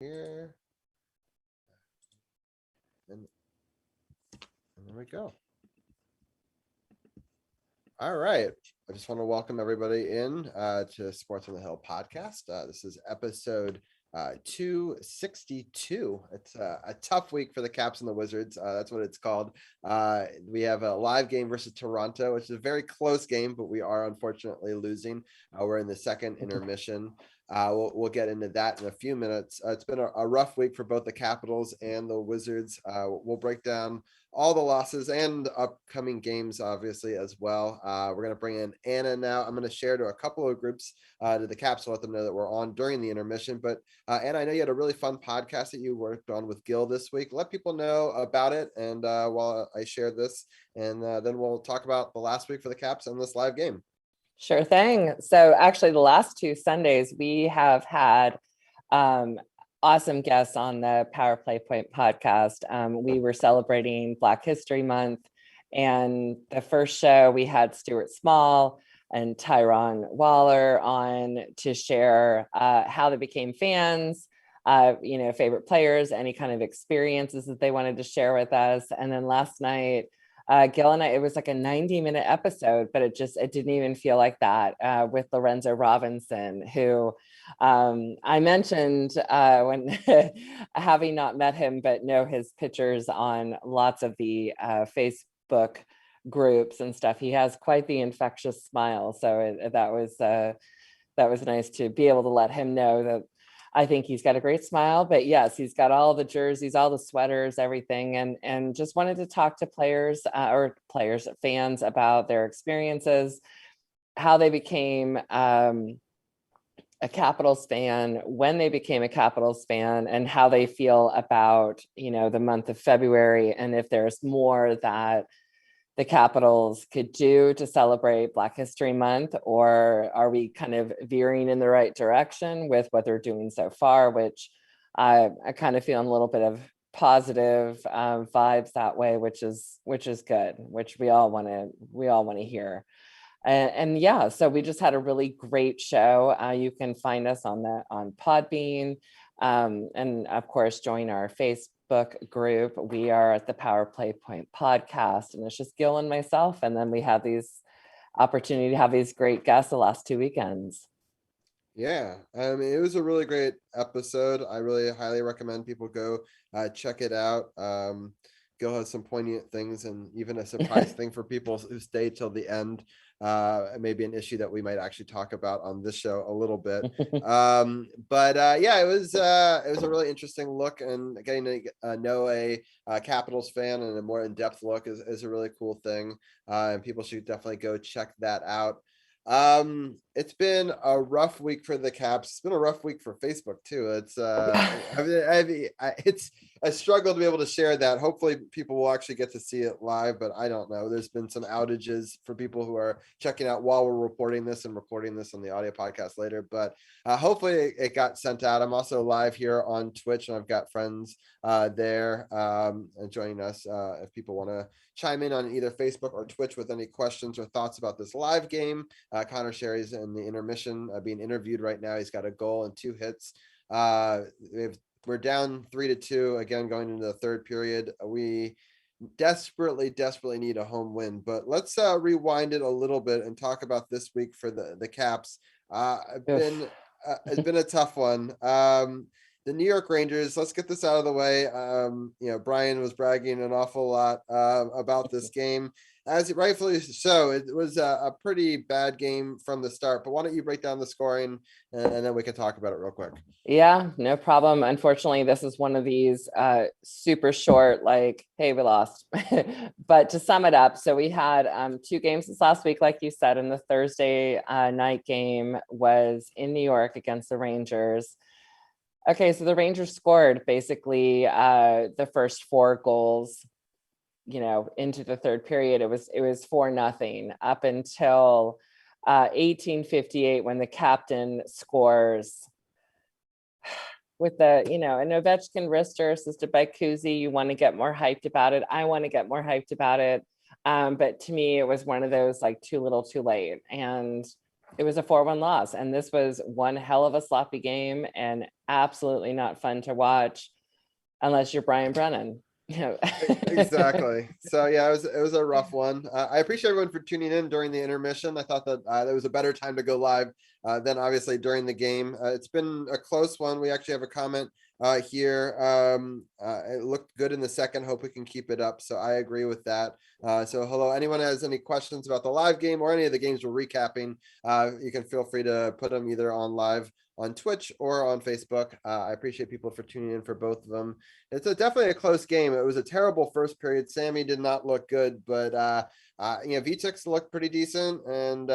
here. And there we go. All right. I just want to welcome everybody in to Sports on the Hill podcast. This is episode 262. It's a tough week for the Caps and the Wizards. That's what it's called. We have a live game versus Toronto, which is a very close game, but we are unfortunately losing. We're in the second intermission. We'll get into that in a few minutes. It's been a rough week for both the Capitals and the Wizards. We'll break down all the losses and upcoming games, obviously, as well. We're going to bring in Anna now. I'm going to share to a couple of groups to the Caps to let them know that we're on during the intermission. But Anna, I know you had a really fun podcast that you worked on with Gil this week. Let people know about it, and while I share this, and then we'll talk about the last week for the Caps and this live game. Sure thing. So actually, the last two Sundays, we have had awesome guests on the Power Play Point podcast. We were celebrating Black History Month, and the first show we had Stuart Small and Tyrone Waller on to share how they became fans, favorite players, any kind of experiences that they wanted to share with us. And then last night, Gil and I, it was like a 90-minute episode, but it didn't even feel like that with Lorenzo Robinson, who I mentioned when having not met him, but know his pictures on lots of the Facebook groups and stuff. He has quite the infectious smile. So that was nice to be able to let him know that I think he's got a great smile, but yes, he's got all the jerseys, all the sweaters, everything. And just wanted to talk to fans about their experiences, how they became a Capitals fan, when they became a Capitals fan, and how they feel about, the month of February, and if there's more that the Capitals could do to celebrate Black History Month, or are we kind of veering in the right direction with what they're doing so far, which I kind of feeling a little bit of positive vibes that way, which is good, which we all want to hear. And yeah, so we just had a really great show. You can find us on Podbean, and of course join our Facebook group. We are at the Power Play Point podcast, and it's just Gil and myself, and then we have these opportunity to have these great guests the last 2 weekends. Yeah, it was a really great episode. I really highly recommend people go check it out. Gil has some poignant things, and even a surprise thing for people who stay till the end. Maybe an issue that we might actually talk about on this show a little bit. But it was a really interesting look, and getting to know a Capitals fan and a more in-depth look is a really cool thing. And people should definitely go check that out. It's been a rough week for the Caps. It's been a rough week for Facebook too. It's it's a struggle to be able to share that. Hopefully people will actually get to see it live, but I don't know. There's been some outages for people who are checking out while we're recording this on the audio podcast later, but hopefully it got sent out. I'm also live here on Twitch, and I've got friends there and joining us if people want to chime in on either Facebook or Twitch with any questions or thoughts about this live game. Connor Sherry's in the intermission being interviewed right now. He's got a goal and 2 hits. We're down 3-2 again going into the third period. We desperately need a home win, but let's rewind it a little bit and talk about this week for the Caps. It's been a tough one. The New York Rangers, let's get this out of the way. Brian was bragging an awful lot about this game, as it rightfully so. It was a pretty bad game from the start, but why don't you break down the scoring and then we can talk about it real quick. Yeah, no problem. Unfortunately, this is one of these super short, like, hey, we lost. But to sum it up, so we had 2 games this last week, like you said, and the Thursday night game was in New York against the Rangers. Okay, so the Rangers scored basically the first 4 goals, into the third period. It was 4-0 up until 1858 when the captain scores with an Ovechkin wrister assisted by Kuzi. You want to get more hyped about it. I want to get more hyped about it. But to me, it was one of those like too little, too late. And It was a 4-1 loss, and this was one hell of a sloppy game and absolutely not fun to watch unless you're Brian Brennan. Exactly. So yeah, it was a rough one. I appreciate everyone for tuning in during the intermission. I thought that there was a better time to go live than obviously during the game. It's been a close one. We actually have a comment here. It looked good in the second. Hope we can keep it up. So I agree with that. So hello, anyone has any questions about the live game or any of the games we're recapping, you can feel free to put them either on live on Twitch or on Facebook. I appreciate people for tuning in for both of them. It's definitely a close game. It was a terrible first period. Sammy did not look good, but VTix looked pretty decent, and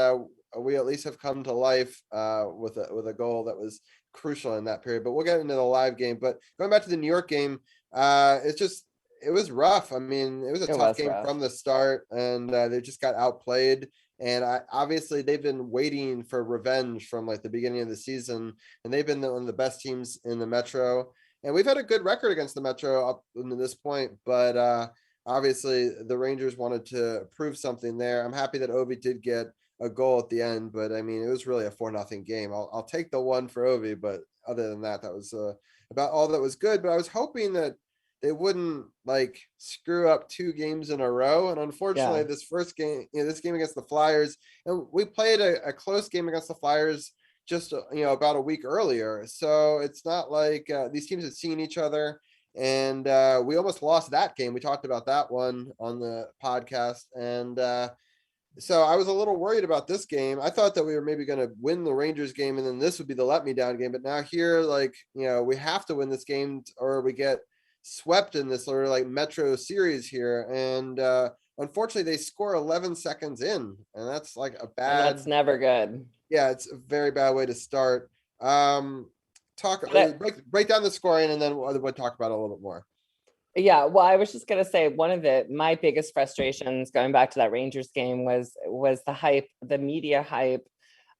we at least have come to life with a goal that was crucial in that period. But we'll get into the live game. But going back to the New York game, it was rough. I mean, it was a tough game from the start, and they just got outplayed. And obviously they've been waiting for revenge from like the beginning of the season, and they've been one of the best teams in the Metro. And we've had a good record against the Metro up to this point, but obviously the Rangers wanted to prove something there. I'm happy that Ovi did get a goal at the end, but I mean, it was really a 4-0 game. I'll take the one for Ovi, but other than that, that was about all that was good. But I was hoping that they wouldn't like screw up 2 games in a row. And unfortunately, this first game, this game against the Flyers, and we played a close game against the Flyers just, about a week earlier. So it's not like these teams have seen each other, and we almost lost that game. We talked about that one on the podcast. And so I was a little worried about this game. I thought that we were maybe going to win the Rangers game, and then this would be the let me down game. But now here, like, we have to win this game or we get swept in this sort of like Metro series here. And unfortunately they score 11 seconds in, and that's like a bad, and that's never good. Yeah, it's a very bad way to start. Break down the scoring, and then we'll talk about it a little bit more. Yeah, well, I was just gonna say one of my biggest frustrations going back to that Rangers game was the hype, the media hype,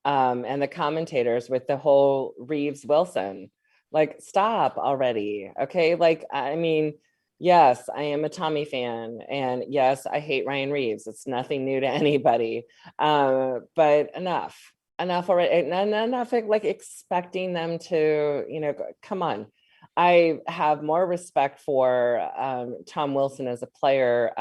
and the commentators with the whole Reeves Wilson. Like, stop already. Okay. Like, I mean, yes, I am a Tommy fan, and yes, I hate Ryan Reeves. It's nothing new to anybody. But enough already. Enough like expecting them to, come on. I have more respect for Tom Wilson as a player,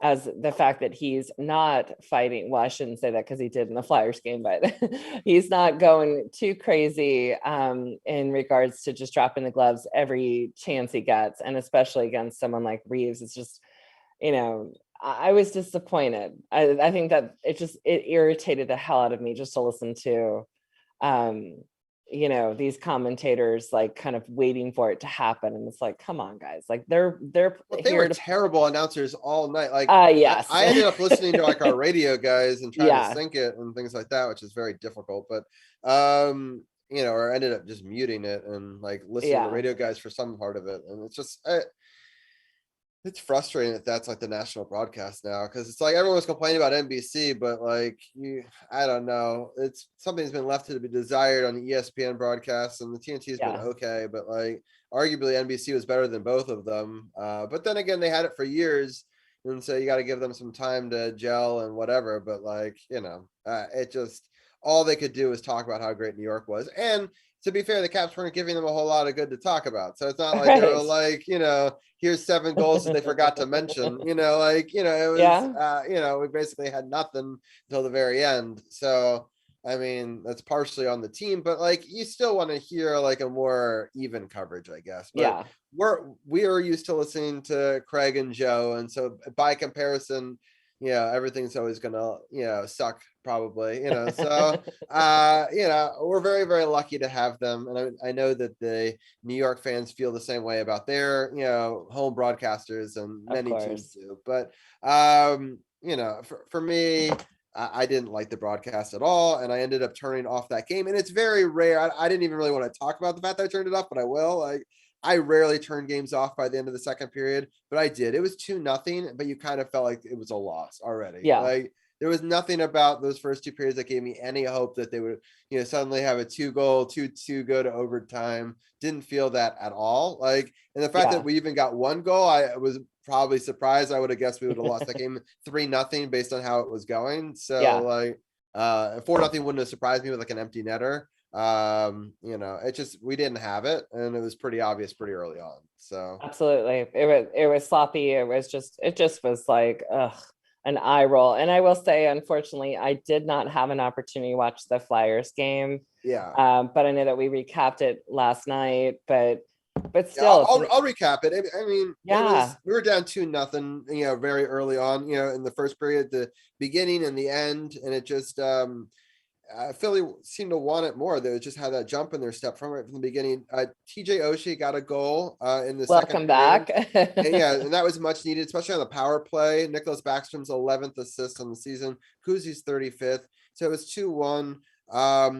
as the fact that he's not fighting. Well, I shouldn't say that because he did in the Flyers game, but he's not going too crazy in regards to just dropping the gloves every chance he gets. And especially against someone like Reeves, it's just, I was disappointed. I think that it irritated the hell out of me just to listen to, these commentators like kind of waiting for it to happen, and it's like, come on, guys, like they were terrible announcers all night. Like, yes, I ended up listening to like our radio guys and trying to sync it and things like that, which is very difficult. But or ended up just muting it and like listening to radio guys for some part of it, and it's just it's frustrating that that's like the national broadcast now, because it's like everyone's complaining about NBC, but like I don't know, it's something's been left to be desired on the ESPN broadcast, and the TNT has been okay, but like arguably NBC was better than both of them. But then again, they had it for years, and so you got to give them some time to gel and whatever. But like it just, all they could do was talk about how great New York was, and to be fair, the Caps weren't giving them a whole lot of good to talk about. So it's not like they were like, here's 7 goals that they forgot to mention, it was, we basically had nothing until the very end. So, I mean, that's partially on the team, but like, you still want to hear like a more even coverage, I guess. But we are used to listening to Craig and Joe. And so by comparison, everything's always gonna, suck probably, so we're very, very lucky to have them. And I know that the New York fans feel the same way about their, home broadcasters, and many teams do. But for me, I didn't like the broadcast at all, and I ended up turning off that game. And it's very rare. I didn't even really want to talk about the fact that I turned it off, but I will. Like, I rarely turn games off by the end of the second period, but I did. It was 2-0, but you kind of felt like it was a loss already. Yeah. Like, there was nothing about those first 2 periods that gave me any hope that they would, suddenly have a 2-goal, 2-2 go to overtime. Didn't feel that at all. Like, and the fact that we even got 1 goal, I was probably surprised. I would have guessed we would have lost that game 3-0 based on how it was going. So like, 4-0 wouldn't have surprised me with like an empty netter. It just, we didn't have it, and it was pretty obvious pretty early on. So Absolutely. It was sloppy. It just was like, ugh, an eye roll. And I will say, unfortunately, I did not have an opportunity to watch the Flyers game. yeah. But I know that we recapped it last night, but Yeah, still, I'll recap it. I mean, yeah. we were down 2-0, very early on, in the first period, the beginning and the end, and it just Philly seemed to want it more. They just had that jump in their step from the beginning. TJ Oshie got a goal in the second Welcome period. back. And that was much needed, especially on the power play. Nicholas Backstrom's 11th assist on the season. Kuzi's 35th. So it was 2-1. At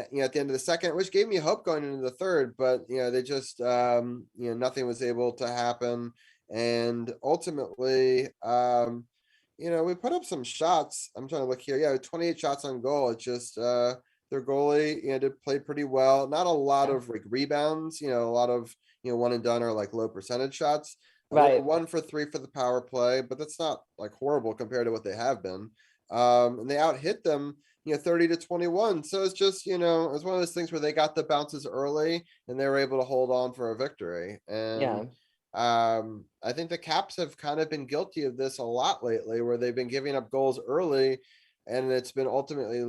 the end of the second, which gave me hope going into the third, but they just nothing was able to happen. And ultimately, we put up some shots. I'm trying to look here. Yeah, 28 shots on goal. It's just their goalie, did play pretty well. Not a lot of like rebounds, a lot of one and done or like low percentage shots. They were Right. 1 for 3 for the power play, but that's not like horrible compared to what they have been. And they out hit them 30-21. So it's just, it was one of those things where they got the bounces early and they were able to hold on for a victory. Yeah. And I think the Caps have kind of been guilty of this a lot lately, where they've been giving up goals early and it's been ultimately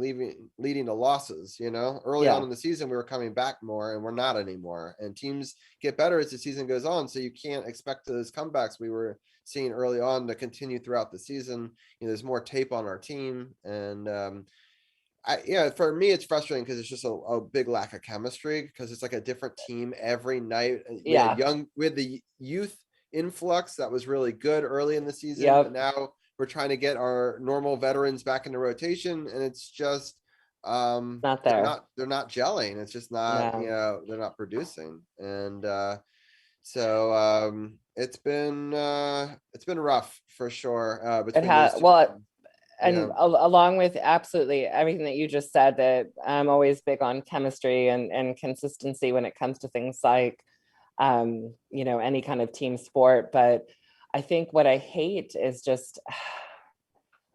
leading to losses. Early on Yeah. in the season, we were coming back more and we're not anymore. And teams get better as the season goes on. So you can't expect those comebacks we were seeing early on to continue throughout the season. There's more tape on our team. And for me, it's frustrating because it's just a big lack of chemistry, because it's like a different team every night. Yeah. We had the youth influx that was really good early in the season, but Yep. now we're trying to get our normal veterans back into rotation, and it's just Not there. they're not gelling. It's just not, No. they're not producing. And so it's been rough for sure, It between those had, two well, teams. Yeah. and along with absolutely everything that you just said, that I'm always big on chemistry and consistency when it comes to things like any kind of team sport. But I think what I hate is just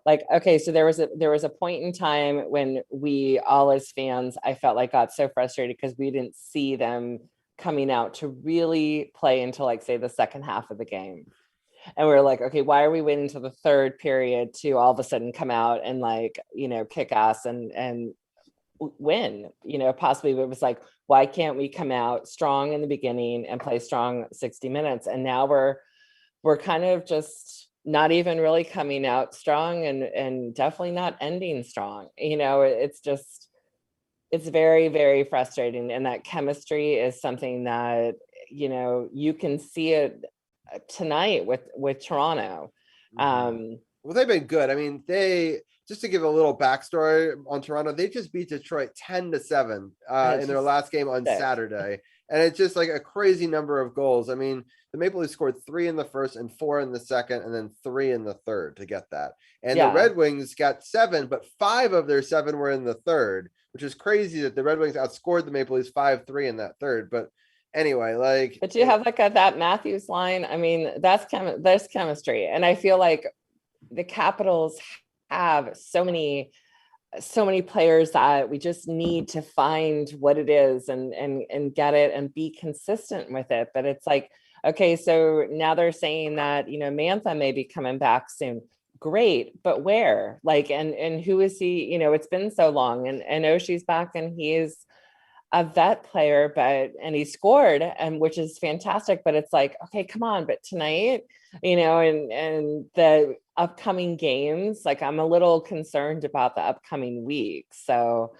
like, okay, so there was a point in time when we all as fans, I felt like, got so frustrated because we didn't see them coming out to really play until, like, say, the second half of the game. And we were like, okay, why are we waiting until the third period to all of a sudden come out and, like, kick ass and win, possibly. But it was like, why can't we come out strong in the beginning and play strong 60 minutes? And now we're kind of just not even really coming out strong, and definitely not ending strong. It's very, very frustrating. And that chemistry is something that, you can see it tonight with Toronto. Well, they've been good. I mean, just to give a little backstory on Toronto, they just beat Detroit 10-7 It's in their just last game on sick. Saturday. And it's just like a crazy number of goals. I mean, the Maple Leafs scored 3 in the first and 4 in the second, and then 3 in the third to get that. And the Yeah. Red Wings got 7, but 5 of their 7 were in the third, which is crazy that the Red Wings outscored the Maple Leafs 5-3 in that third. But anyway, like, But you have, like, that Matthews line. I mean, there's chemistry. And I feel like the Capitals have so many players that we just need to find what it is and get it and be consistent with it. But it's like, okay, so now they're saying that, Mantha may be coming back soon. Great, but where? Like, and who is he? It's been so long, and Oshie's back, and he's a vet player, and he scored, and which is fantastic. But it's like, okay, come on. But tonight, and the upcoming games, like, I'm a little concerned about the upcoming weeks. So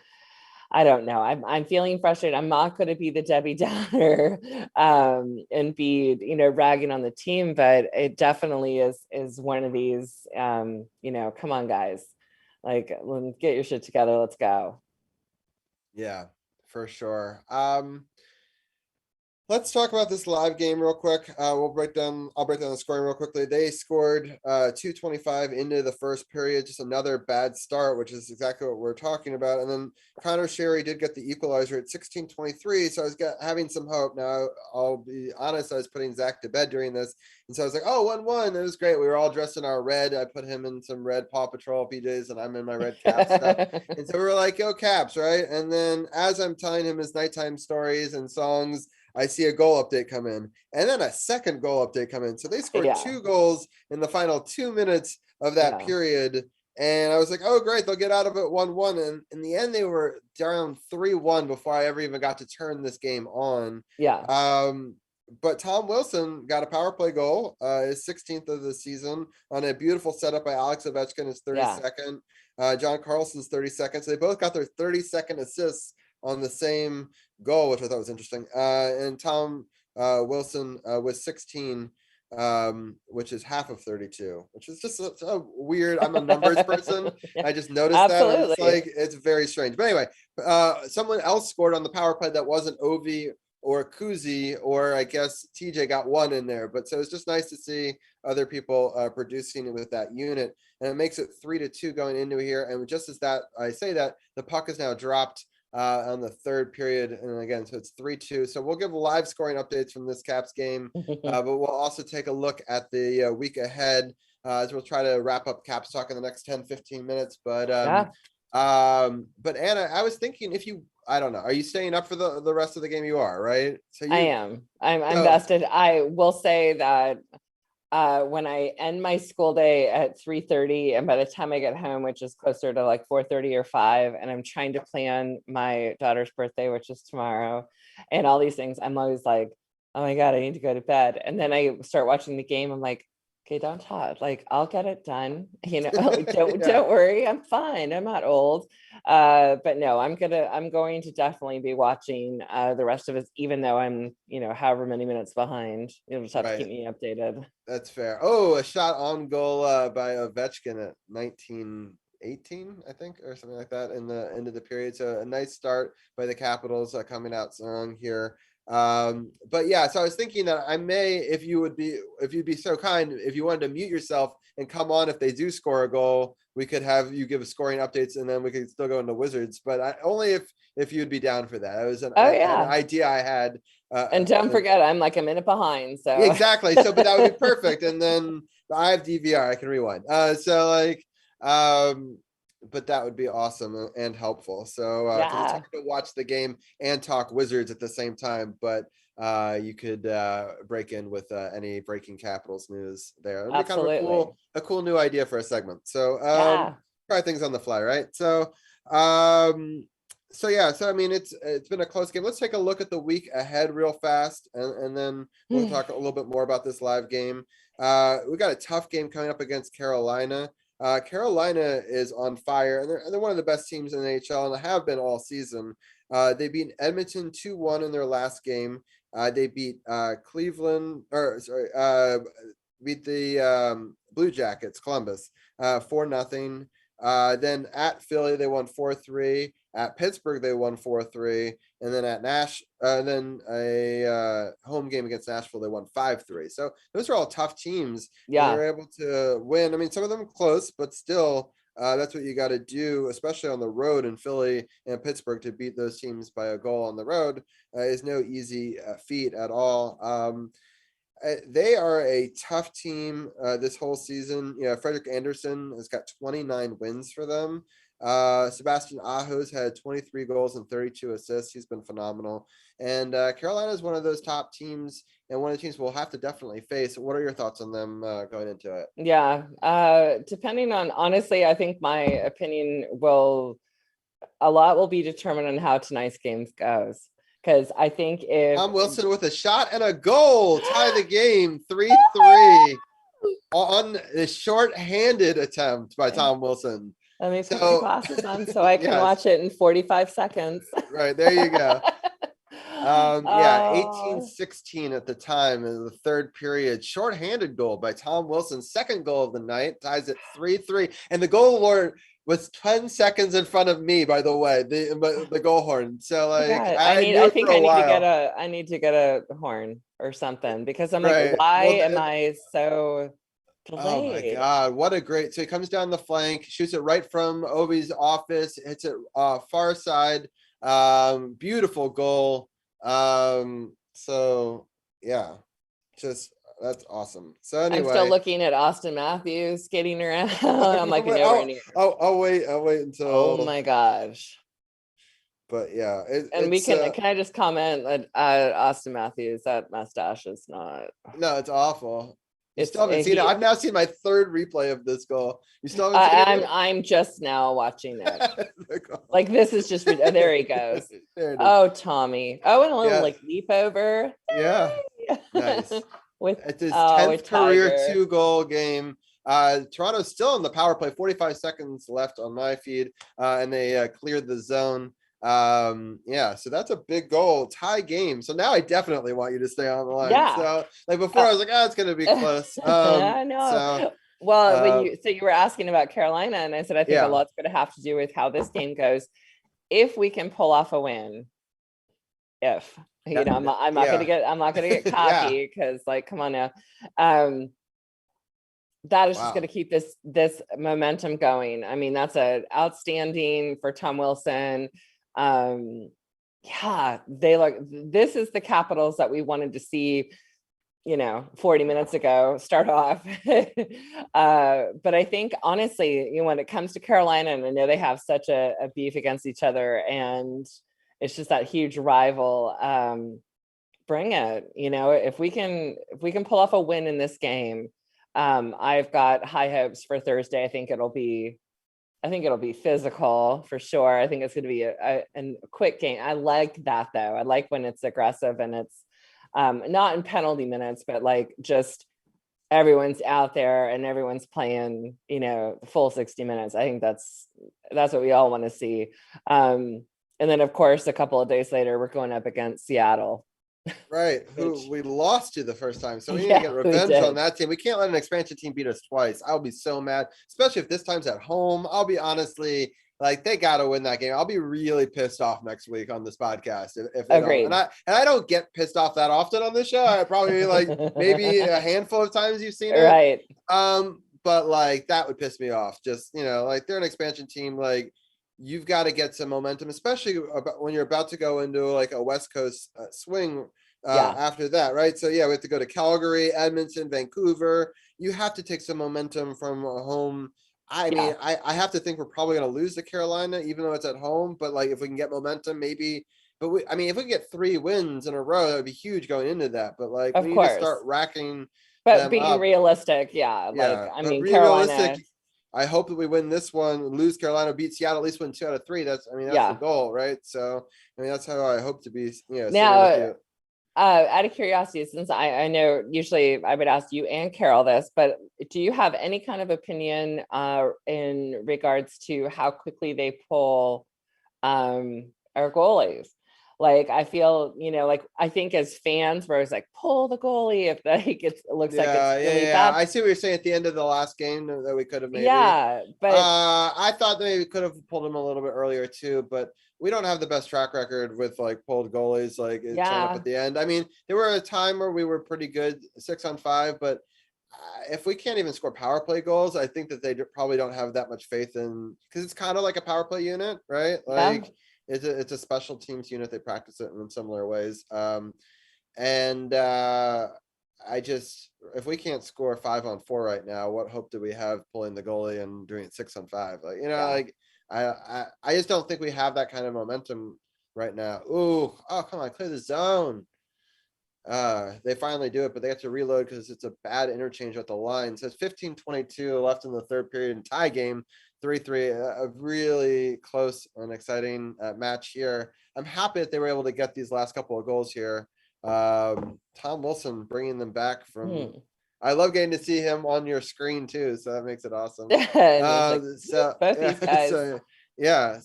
I don't know. I'm feeling frustrated. I'm not going to be the Debbie Downer and be, ragging on the team, but it definitely is one of these, come on, guys, like, get your shit together. Let's go. yeah, for sure. Let's talk about this live game real quick. I'll break down the scoring real quickly. They scored 225 into the first period, just another bad start, which is exactly what we're talking about. And then Connor Sherry did get the equalizer at 16:23, so I was having some hope. Now, I'll be honest, I was putting Zach to bed during this, and so I was like, oh, 1-1, it was great. We were all dressed in our red. I put him in some red Paw Patrol PJs, and I'm in my red cap stuff. And so we were like, go Caps, right? And then as I'm telling him his nighttime stories and songs, I see a goal update come in, and then a second goal update come in. So they scored 2 goals in the final 2 minutes of that period. And I was like, oh, great, they'll get out of it 1-1. And in the end, they were down 3-1 before I ever even got to turn this game on. But Tom Wilson got a power play goal, his 16th of the season, on a beautiful setup by Alex Ovechkin, his 32nd. John Carlson's 32nd. So they both got their 32nd assists on the same goal, which I thought was interesting. And Tom Wilson was 16, which is half of 32, which is just so weird. I'm a numbers person. I just noticed that. It's like, it's very strange. But anyway, someone else scored on the power play that wasn't Ovi or Kuzi, or I guess TJ got one in there. But so it's just nice to see other people producing with that unit. And it makes it 3-2 going into here. And just as that, I say that, the puck is now dropped on the third period, and again, so it's 3-2. So we'll give live scoring updates from this Caps game, but we'll also take a look at the week ahead as we'll try to wrap up Caps talk in the next 10-15 minutes. But Anna, I was thinking, I don't know, are you staying up for the rest of the game? You are, right? So I am. I'm vested. I will say that when I end my school day at 3:30, and by the time I get home, which is closer to like 4:30 or 5, and I'm trying to plan my daughter's birthday, which is tomorrow, and all these things, I'm always like, oh my God, I need to go to bed. And then I start watching the game. I'm like, okay, don't talk. Like, I'll get it done. Don't worry. I'm fine. I'm not old. But no, I'm going to definitely be watching the rest of it, even though I'm, however many minutes behind. You'll just have to keep me updated. That's fair. Oh, a shot on goal by Ovechkin at 1918, I think, or something like that in the end of the period. So a nice start by the Capitals coming out strong here. But yeah, so I was thinking that I may, if you'd be so kind, if you wanted to mute yourself and come on if they do score a goal, we could have you give scoring updates, and then we could still go into Wizards. But only if you'd be down for that. It was an idea I had. And don't forget, I'm like a minute behind. So exactly. So, but that would be perfect. And then I have DVR, I can rewind. But that would be awesome and helpful. So it's hard to watch the game and talk Wizards at the same time, but you could break in with any breaking Capitals news there. It'd be kind of a cool new idea for a segment. So try things on the fly, right? So I mean, it's been a close game. Let's take a look at the week ahead real fast, and then we'll talk a little bit more about this live game. We got a tough game coming up against Carolina. Carolina is on fire, and they're one of the best teams in the NHL, and have been all season. They beat Edmonton 2-1 in their last game. They beat beat the Blue Jackets, Columbus, 4-0. Then at Philly, they won 4-3. At Pittsburgh, they won 4-3, and then at then a home game against Nashville, they won 5-3. So those are all tough teams. Yeah, they were able to win. I mean, some of them close, but still, that's what you got to do, especially on the road in Philly and Pittsburgh, to beat those teams by a goal on the road is no easy feat at all. They are a tough team this whole season. Frederik Andersen has got 29 wins for them. Sebastian Aho's had 23 goals and 32 assists. He's been phenomenal. And Carolina is one of those top teams, and one of the teams we'll have to definitely face. What are your thoughts on them going into it? Yeah. Depending on, honestly, I think my opinion a lot will be determined on how tonight's game goes. Because I think if Tom Wilson with a shot and a goal tie the game 3-3 on the short-handed attempt by Tom Wilson. Let me put my glasses on so I can watch it in 45 seconds. Right, there you go. Oh, 18-16 at the time in the third period. Shorthanded goal by Tom Wilson. Second goal of the night. Ties at 3-3. And the goal Lord was 10 seconds in front of me, by the way, the goal horn. So like God, I knew I it for think a while. I need to get a horn or something because I'm like, Right. why Well, am I so oh my delayed? God, what a great, so he comes down the flank, shoots it right from Ovi's office, hits it far side. Beautiful goal. So yeah, just that's awesome. So I'm still anyway, looking at Austin Matthews skating around. I'm like, nowhere I'll, near. I'll wait Oh until, my gosh. but yeah, And we can I just comment that Austin Matthews, that mustache is not, no, it's awful. You it's still haven't seen it. he I've now seen my third replay of this goal. You still haven't seen it? I'm just now watching it. The goal. Like this is just oh, there he goes. There it is. Oh, Tommy. Oh, and a little Yeah, like leap over. yeah, nice. With It's his with 10th career Tiger. 2-goal game. Toronto's still in the power play, 45 seconds left on my feed, and they cleared the zone. Yeah, so that's a big goal, tie game. So now I definitely want you to stay on the line. Yeah. So like before, I was like, oh, it's gonna be close. I know. So Well, when you were asking about Carolina, and I said I think a yeah, lot's going to have to do with how this game goes. If we can pull off a win, if you know, I'm not going to yeah, get yeah. cocky because, like, come on now, that is just going Wow. to keep this momentum going. I mean, that's a outstanding for Tom Wilson. Yeah, they look. This is the Capitals that we wanted to see, 40 minutes ago start off. But I think honestly, when it comes to Carolina, and I know they have such a beef against each other, and it's just that huge rival. Bring it. If we can pull off a win in this game, I've got high hopes for Thursday. I think it'll be physical for sure. I think it's going to be a quick game. I like that though. I like when it's aggressive and it's not in penalty minutes, but like just everyone's out there and everyone's playing, full 60 minutes. I think that's what we all want to see. And then of course, a couple of days later, we're going up against Seattle. Right, Which, who we lost to the first time. So we need to yeah, get we revenge did. on that team. We can't let an expansion team beat us twice. I'll be so mad, especially if this time's at home. I'll be honestly like they got to win that game. I'll be really pissed off next week on this podcast if they don't. Agreed. And I don't get pissed off that often on this show. I probably like maybe a handful of times you've seen it. Right. But like that would piss me off. Just like they're an expansion team. Like you've got to get some momentum, especially when you're about to go into like a West Coast swing. Yeah. After that, right? So yeah, we have to go to Calgary, Edmonton, Vancouver. You have to take some momentum from home. I mean, I have to think we're probably going to lose to Carolina, even though it's at home. But like, if we can get momentum, maybe. But if we can get 3 wins in a row, that would be huge going into that. But like, Of we need course. to start racking but them being up. realistic, yeah. Yeah, Like, I but mean, be Carolina. realistic. I hope that we win this one, lose Carolina, beat Seattle, at least win 2 out of 3. That's the goal, right? So that's how I hope to be. Now, with you. Out of curiosity, since I know usually I would ask you and Carol this, but do you have any kind of opinion in regards to how quickly they pull our goalies? Like, I feel, like, I think as fans, where it's like, pull the goalie if like it looks like it's really bad. I see what you're saying at the end of the last game that we could have maybe. Yeah, but I thought maybe we could have pulled him a little bit earlier too, but we don't have the best track record with like pulled goalies, like showing up at the end. I mean, there were a time where we were pretty good 6-on-5, but if we can't even score power play goals, I think that they probably don't have that much faith in, because it's kind of like a power play unit, right? Like it's a special teams unit. They practice it in similar ways. I just, if we can't score 5-on-4 right now, what hope do we have pulling the goalie and doing it 6-on-5? Like, like I just don't think we have that kind of momentum right now. Oh, come on, clear the zone. They finally do it, but they have to reload because it's a bad interchange at the line. So it's 15-22 left in the third period and tie game, 3-3. A really close and exciting match here. I'm happy that they were able to get these last couple of goals here. Tom Wilson bringing them back from. I love getting to see him on your screen too, so that makes it awesome. Both these guys.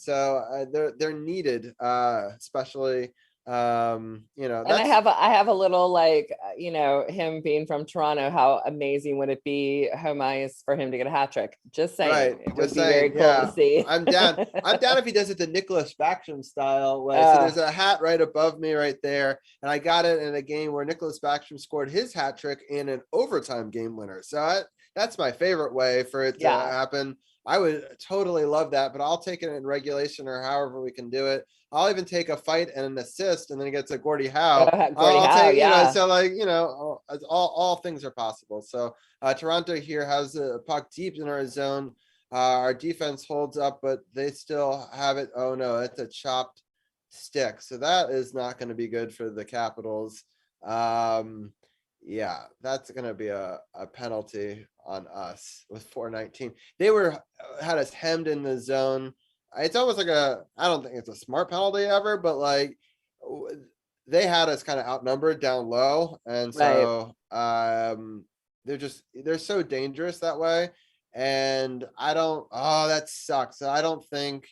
So they're needed, especially You know, And that's I have a little like, him being from Toronto, how amazing would it be home ice for him to get a hat trick? Just saying, right. it would Just be very saying, cool to yeah. see. I'm down. I'm down if he does it the Nicholas Backstrom style way. So there's Oh, a hat right above me right there. And I got it in a game where Nicholas Backstrom scored his hat trick in an overtime game winner. So that's my favorite way for it to yeah. happen. I would totally love that, but I'll take it in regulation or however we can do it. I'll even take a fight and an assist, and then it gets a Gordie Howe. Gordie I'll Howe, take, yeah. so like, all things are possible. So Toronto here has a puck deep in our zone. Our defense holds up, but they still have it. Oh no, it's a chopped stick. So that is not going to be good for the Capitals. Yeah, that's going to be a penalty on us with 4:19. They had us hemmed in the zone. It's almost like I don't think it's a smart penalty ever, but like they had us kind of outnumbered down low. And Right. so they're so dangerous that way. And that sucks. I don't think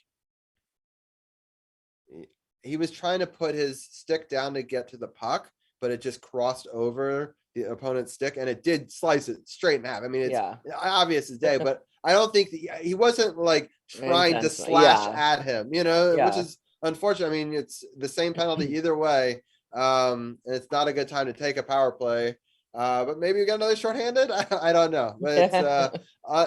he was trying to put his stick down to get to the puck, but it just crossed over the opponent's stick and it did slice it straight in half. I mean, it's obvious as day, but I don't think he wasn't like trying to slash at him, which is unfortunate. I mean, it's the same penalty either way. And it's not a good time to take a power play. But maybe we got another shorthanded. I don't know, but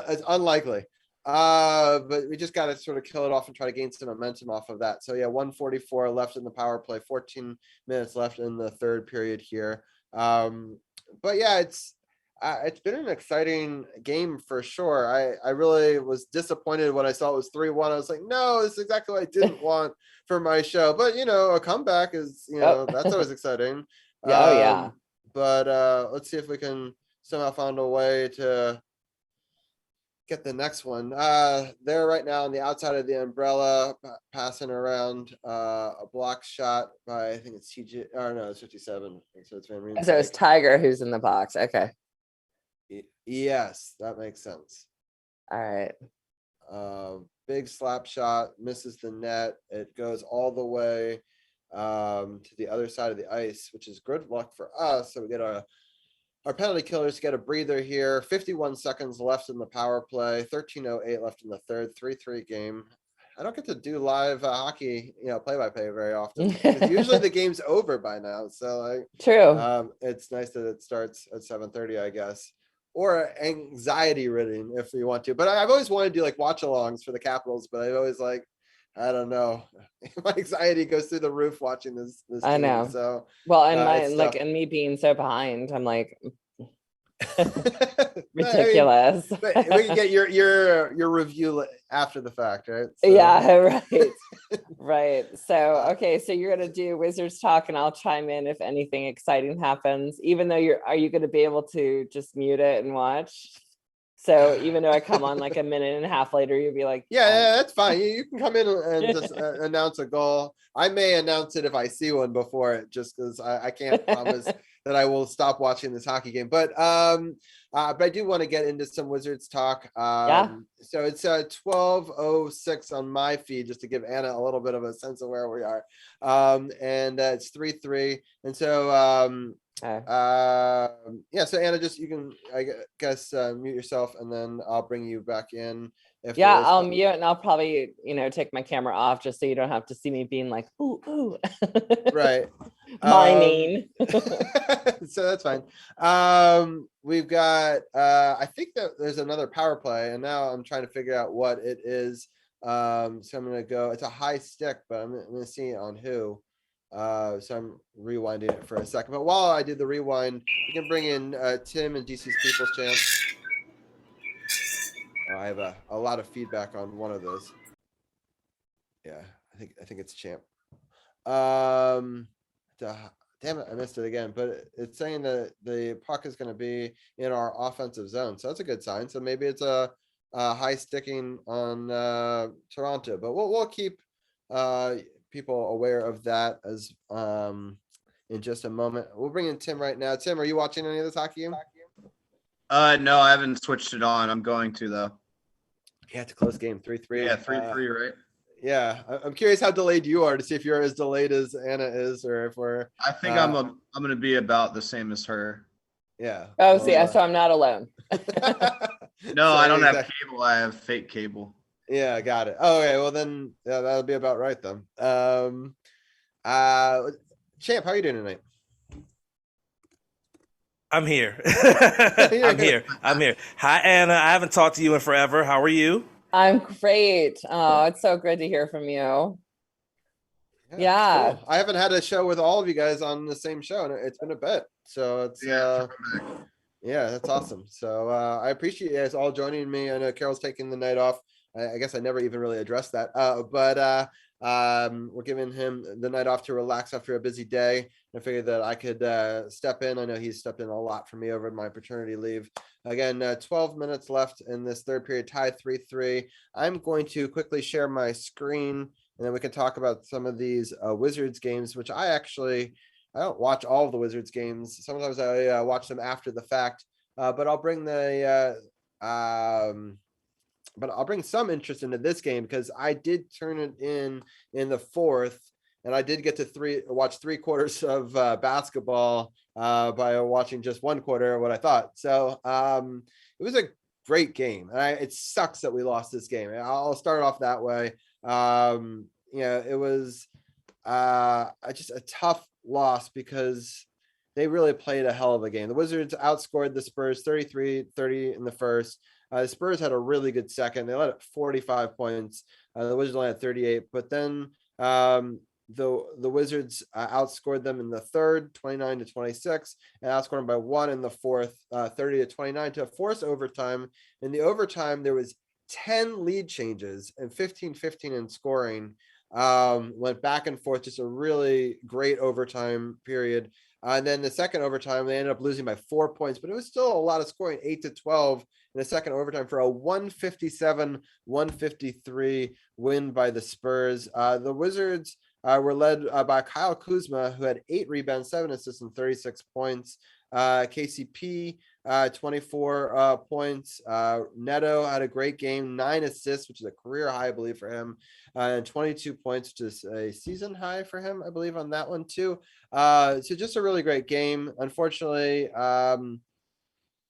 it's unlikely. But we just got to sort of kill it off and try to gain some momentum off of that. So yeah, 1:44 left in the power play, 14 minutes left in the third period here. But yeah, it's been an exciting game for sure. I really was disappointed when I saw it was 3-1. I was like, no, this is exactly what I didn't want for my show. But a comeback is, that's always exciting. Yeah. But let's see if we can somehow find a way to get the next one. They're right now on the outside of the umbrella, passing around a block shot by, I think it's TJ, or no, it's 57. So it's Van Riemsdyk. So it's Tiger who's in the box. Okay. Yes, that makes sense. All right. Big slap shot, misses the net. It goes all the way to the other side of the ice, which is good luck for us. So we get our penalty killers get a breather here. 51 seconds left in the power play. 13:08 left in the third. 3-3 game. I don't get to do live hockey, play-by-play very often. Because usually the game's over by now. So true. It's nice that it starts at 7:30, I guess. Or anxiety ridden if you want to. But I've always wanted to do like watch-alongs for the Capitals, but I've always I don't know. My anxiety goes through the roof watching this I team. know. So and me being so behind, I'm like ridiculous. But we can get your review after the fact, right? So. Yeah, right. Right. So okay, so you're gonna do Wizards talk and I'll chime in if anything exciting happens, even though are you gonna be able to just mute it and watch? So even though I come on like a minute and a half later, you'll be like, yeah, that's fine. You can come in and just announce a goal. I may announce it if I see one before it, just because I can't promise that I will stop watching this hockey game. But I do want to get into some Wizards talk. So it's 12:06 on my feed, just to give Anna a little bit of a sense of where we are. And it's 3-3. And so so Anna, just you can, I guess, mute yourself, and then I'll bring you back in. I'll mute and I'll probably take my camera off just so you don't have to see me being like ooh right. Miming. So that's fine. We've got I think that there's another power play, and now I'm trying to figure out what it is. So I'm gonna go, it's a high stick, but I'm gonna see it on who. So I'm rewinding it for a second. But while I do the rewind, we can bring in Tim and DC's People's Champ. I have a lot of feedback on one of those. Yeah, I think it's Champ. Damn it, I missed it again. But it's saying that the puck is going to be in our offensive zone, so that's a good sign. So maybe it's a high sticking on Toronto, but we'll keep people aware of that as in just a moment. We'll bring in Tim right now. Tim, are you watching any of this hockey game? No, I haven't switched it on. I'm going to though. Yeah, it's a close game, 3-3. Yeah, 3-3, right? Yeah, I'm curious how delayed you are to see if you're as delayed as Anna is, or if we're. I think I'm gonna be about the same as her. Yeah. Oh, so I'm not alone. No, I don't have cable. I have fake cable. Yeah, got it. Oh, okay. Well, then that'll be about right then. Champ, how are you doing tonight? I'm here. I'm here. Hi, Anna. I haven't talked to you in forever. How are you? I'm great. Oh, it's so good to hear from you. Yeah. Cool. I haven't had a show with all of you guys on the same show, and it's been a bit. So it's yeah, that's awesome. So I appreciate you guys all joining me. I know Carol's taking the night off. I guess I never even really addressed that. But we're giving him the night off to relax after a busy day. I figured that I could step in. I know he's stepped in a lot for me over my paternity leave. Again, 12 minutes left in this third period, tied 3-3. I'm going to quickly share my screen, and then we can talk about some of these Wizards games, which I don't watch all of the Wizards games. Sometimes I watch them after the fact, but I'll bring I'll bring some interest into this game because I did turn it in the fourth, and I did get to watch 3 quarters of basketball by watching just 1 quarter of what I thought. So it was a great game. It sucks that we lost this game. I'll start off that way. It was just a tough loss because they really played a hell of a game. The Wizards outscored the Spurs 33-30 in the first. The Spurs had a really good second. They let up 45 points. The Wizards only had 38, but then the Wizards outscored them in the third 29-26, and outscored them by 1 in the fourth 30-29 to force overtime. In the overtime, there was 10 lead changes and 15-15 in scoring. Went back and forth, just a really great overtime period. And then the second overtime, they ended up losing by 4 points, but it was still a lot of scoring, 8-12 in the second overtime for a 157-153 win by the Spurs. The Wizards were led by Kyle Kuzma, who had 8 rebounds, 7 assists, and 36 points. KCP, 24 points. Neto had a great game, 9 assists, which is a career high, I believe, for him, and 22 points, which is a season high for him, I believe, on that one too. So just a really great game. Unfortunately,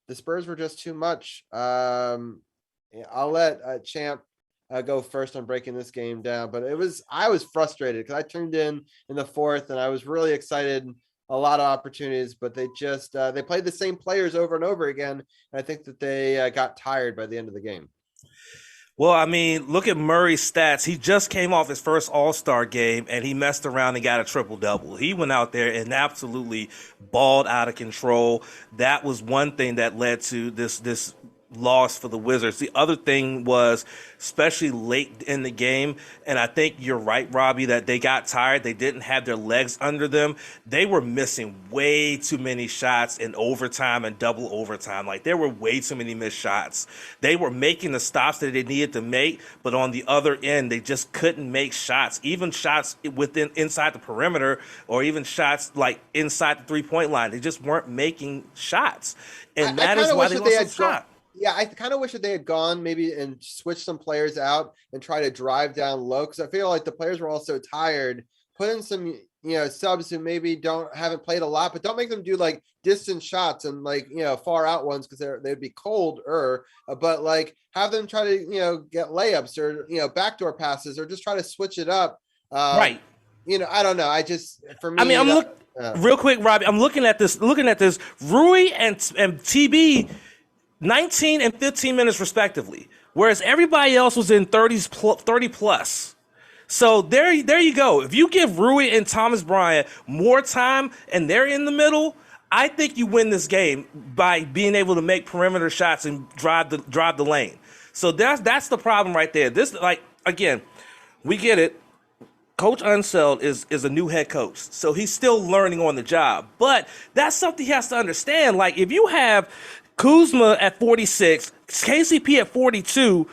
the Spurs were just too much. I'll let Champ go first on breaking this game down, but I was frustrated because I turned in the fourth, and I was really excited. A lot of opportunities, but they just they played the same players over and over again. And I think that they got tired by the end of the game. Well, I mean, look at Murray's stats. He just came off his first All-Star game, and he messed around and got a triple-double. He went out there and absolutely balled out of control. That was one thing that led to this loss for the Wizards. The other thing was, especially late in the game, and I think you're right, Robbie, that they got tired. They didn't have their legs under them. They were missing way too many shots in overtime and double overtime. Like, there were way too many missed shots. They were making the stops that they needed to make, but on the other end, they just couldn't make shots. Even shots inside the perimeter, or even shots like inside the 3-point line. They just weren't making shots. And that is why they lost the shot. Yeah, I kind of wish that they had gone maybe and switched some players out and try to drive down low, because I feel like the players were all so tired. Put in some, subs who maybe haven't played a lot, but don't make them do like distance shots and like, far out ones, because they'd be colder. But like have them try to, get layups or, backdoor passes, or just try to switch it up. Right. I don't know. For me, I mean, real quick, Robbie, I'm looking at this. Rui and TB. 19 and 15 minutes respectively, whereas everybody else was in 30 plus. So there you go. If you give Rui and Thomas Bryant more time and they're in the middle, I think you win this game by being able to make perimeter shots and drive the lane. So that's the problem right there. This, like, again, we get it. Coach Unseld is a new head coach, so he's still learning on the job. But that's something he has to understand. Like, if you have Kuzma at 46, KCP at 42,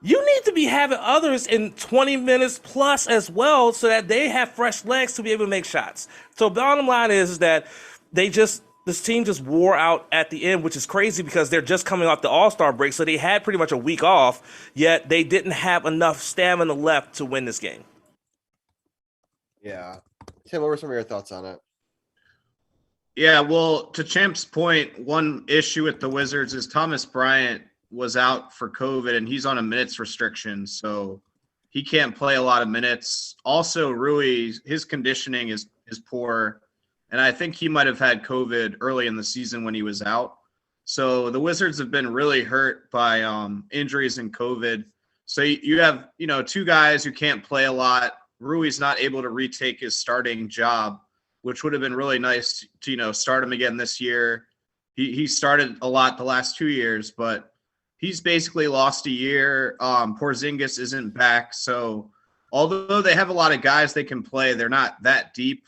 you need to be having others in 20 minutes plus as well, so that they have fresh legs to be able to make shots. So bottom line is that they just this team just wore out at the end, which is crazy because they're just coming off the All-Star break, so they had pretty much a week off, yet they didn't have enough stamina left to win this game. Yeah. Tim, what were some of your thoughts on it? Yeah, well, to Champ's point, one issue with the Wizards is Thomas Bryant was out for COVID, and he's on a minutes restriction, so he can't play a lot of minutes. Also, Rui, his conditioning is poor, and I think he might have had COVID early in the season when he was out. So the Wizards have been really hurt by injuries and COVID. So you have, two guys who can't play a lot. Rui's not able to retake his starting job, which would have been really nice to, start him again this year. He started a lot the last 2 years, but he's basically lost a year. Porzingis isn't back. So although they have a lot of guys they can play, they're not that deep.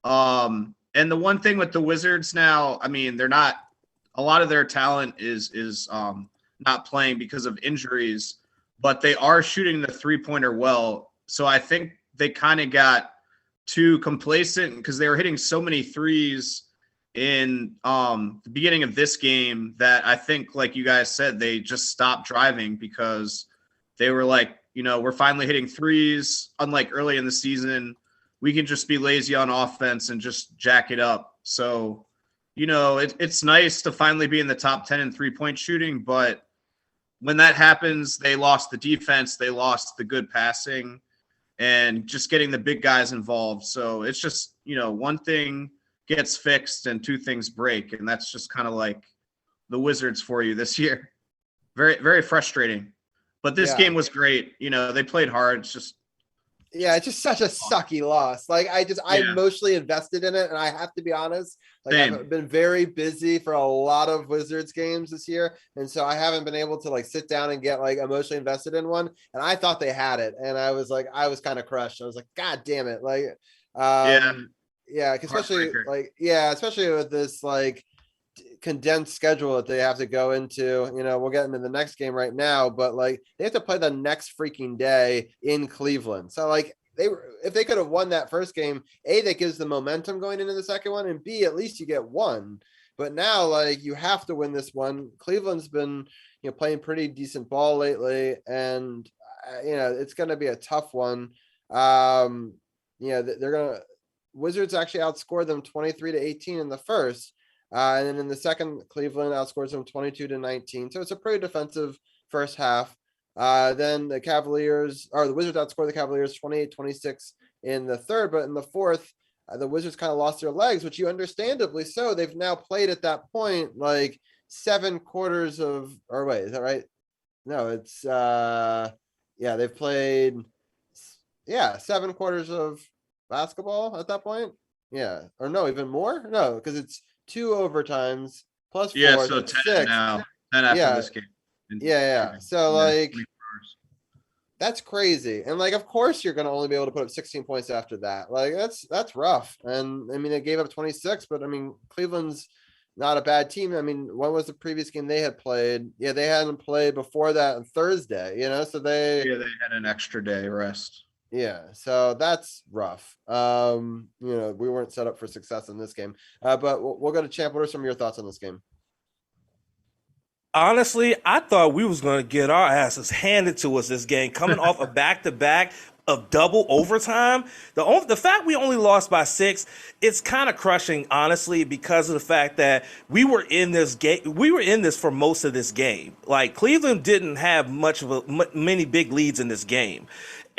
And the one thing with the Wizards now, I mean, they're not – a lot of their talent is not playing because of injuries, but they are shooting the three-pointer well. So I think they kind of got too complacent because they were hitting so many threes in the beginning of this game that I think, like you guys said, they just stopped driving because they were like, we're finally hitting threes. Unlike early in the season, we can just be lazy on offense and just jack it up. So, it's nice to finally be in the top 10 in three-point shooting, but when that happens, they lost the defense, they lost the good passing, and just getting the big guys involved. So it's just, one thing gets fixed and two things break, and that's just kind of like the Wizards for you this year. Very, very frustrating. But this game was great. They played hard. It's just such a sucky loss. Like I emotionally invested in it, and I have to be honest, I've been very busy for a lot of Wizards games this year, and so I haven't been able to sit down and get emotionally invested in one. And I thought they had it, and I was kind of crushed. I was like, God damn it! Especially especially with this condensed schedule that they have to go into. We'll get into the next game right now, but they have to play the next freaking day in Cleveland. So if they could have won that first game, A, that gives the momentum going into the second one, and B, at least you get one. But now you have to win this one. Cleveland's been playing pretty decent ball lately, and it's going to be a tough one. Wizards actually outscored them 23-18 in the first. And then in the second, Cleveland outscores them 22-19. So it's a pretty defensive first half. Then the Wizards outscored the Cavaliers 28-26 in the third. But in the fourth, the Wizards kind of lost their legs, which you understandably so. They've now played at that point 7 quarters of – or wait, is that right? No, it's they've played 7 quarters of basketball at that point. Yeah. Or no, even more? No, because it's 2 overtimes plus 4. Yeah, so 10 6. Now. 10 after this game. So that's crazy. And of course you're going to only be able to put up 16 points after that. That's rough. And I mean, they gave up 26, but I mean, Cleveland's not a bad team. I mean, when was the previous game they had played? Yeah, they hadn't played before that on Thursday, so they had an extra day rest. Yeah, so that's rough. We weren't set up for success in this game. But we'll go to Champ. What are some of your thoughts on this game? Honestly, I thought we was going to get our asses handed to us this game, coming off a back-to-back of double overtime. The fact we only lost by 6, it's kind of crushing, honestly, because of the fact that we were in this game. We were in this for most of this game. Cleveland didn't have many big leads in this game.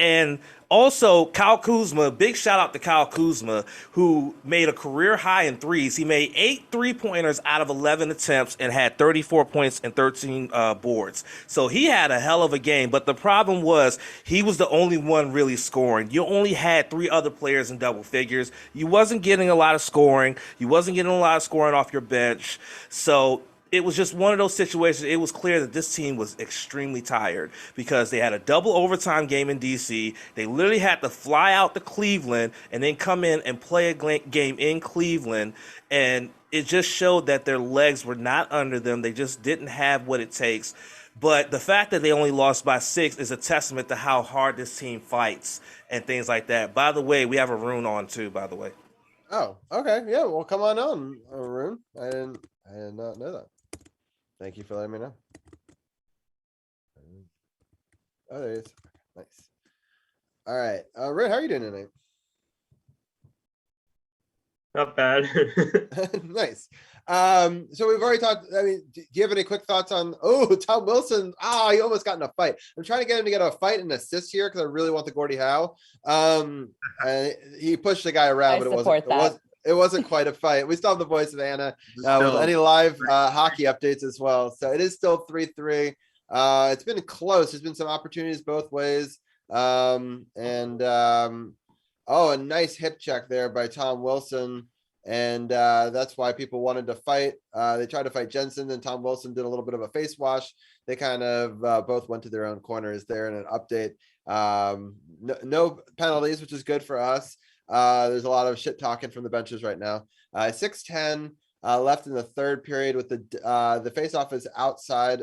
And also, Kyle Kuzma, big shout out to Kyle Kuzma, who made a career high in threes. He made 8 3-pointers out of 11 attempts and had 34 points and 13 boards. So he had a hell of a game. But the problem was he was the only one really scoring. You only had 3 other players in double figures. You wasn't getting a lot of scoring. You wasn't getting a lot of scoring off your bench. So it was just one of those situations. It was clear that this team was extremely tired because they had a double overtime game in DC. They literally had to fly out to Cleveland and then come in and play a game in Cleveland. And it just showed that their legs were not under them. They just didn't have what it takes. But the fact that they only lost by 6 is a testament to how hard this team fights and things like that. By the way, we have a Rune on too, by the way. Oh, okay. Yeah. Well, come on Arun. I did not know that. Thank you for letting me know. Oh, there he is. Nice. All right. Arun, how are you doing tonight? Not bad. Nice. So we've already talked. I mean, do you have any quick thoughts on Tom Wilson? He almost got in a fight. I'm trying to get him to get a fight and assist here because I really want the Gordie Howe. He pushed the guy around, but it wasn't quite a fight. We still have the voice of Anna with any live hockey updates as well. So it is still 3-3. It's been close. There's been some opportunities both ways. A nice hip check there by Tom Wilson. And that's why people wanted to fight. They tried to fight Jensen, and Tom Wilson did a little bit of a face wash. They kind of both went to their own corners there in an update. No penalties, which is good for us. There's a lot of shit talking from the benches right now. 6:10 left in the third period with the face-off is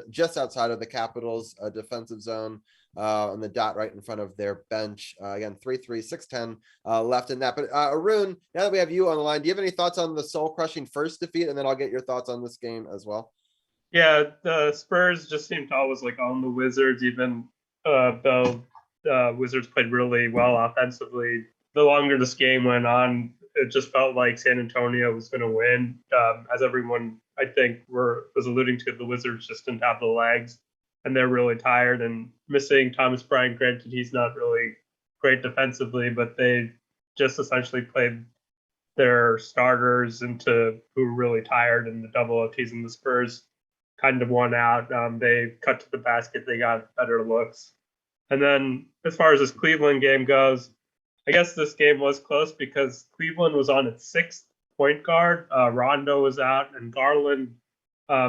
just outside of the Capitals defensive zone. On the dot right in front of their bench. Again, 3-3, 6:10 left in that. But Arun, now that we have you on the line, do you have any thoughts on the soul-crushing first defeat? And then I'll get your thoughts on this game as well. Yeah, the Spurs just seemed to always on the Wizards, even though the Wizards played really well offensively. The longer this game went on, it just felt like San Antonio was going to win. As everyone, I think, was alluding to, the Wizards just didn't have the legs. And they're really tired and missing Thomas Bryant. Granted, he's not really great defensively, but they just essentially played their starters into who were really tired, and the double OTs and the Spurs kind of won out. They cut to the basket. They got better looks. And then as far as this Cleveland game goes, I guess this game was close because Cleveland was on its sixth point guard. Rondo was out, and Garland,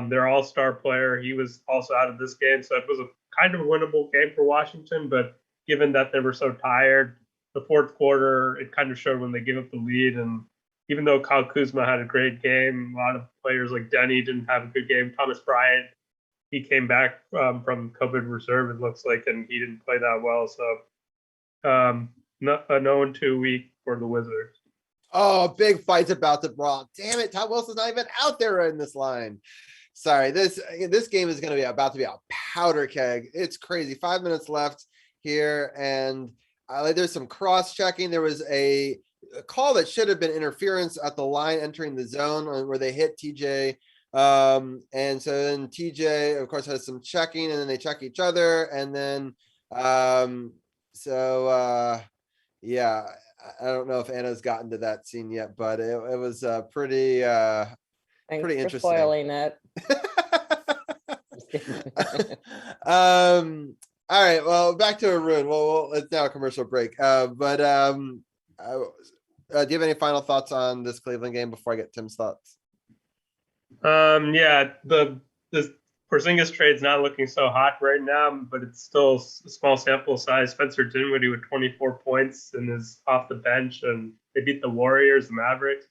their all-star player, he was also out of this game. So it was a kind of a winnable game for Washington, but given that they were so tired, the fourth quarter, it kind of showed when they gave up the lead. And even though Kyle Kuzma had a great game, a lot of players like Denny didn't have a good game. Thomas Bryant, he came back from COVID reserve, it looks like, and he didn't play that well. So a 0-2 week for the Wizards. Oh, big fights about the brawl. Damn it, Tom Wilson's not even out there in this line. Sorry, this game is going to be about to be a powder keg. It's crazy. 5 minutes left here, and there's some cross-checking. There was a call that should have been interference at the line entering the zone where they hit TJ. And so then TJ, of course, has some checking, and then they check each other, and then yeah. I don't know if Anna's gotten to that scene yet, but it was pretty Thanks interesting. For spoiling it. All right. Well, back to Arun. Well, it's now a commercial break. Do you have any final thoughts on this Cleveland game before I get Tim's thoughts? Yeah, the Porzingis trade's not looking so hot right now, but it's still a small sample size. Spencer Dinwiddie with 24 points and is off the bench, and they beat the Warriors, the Mavericks.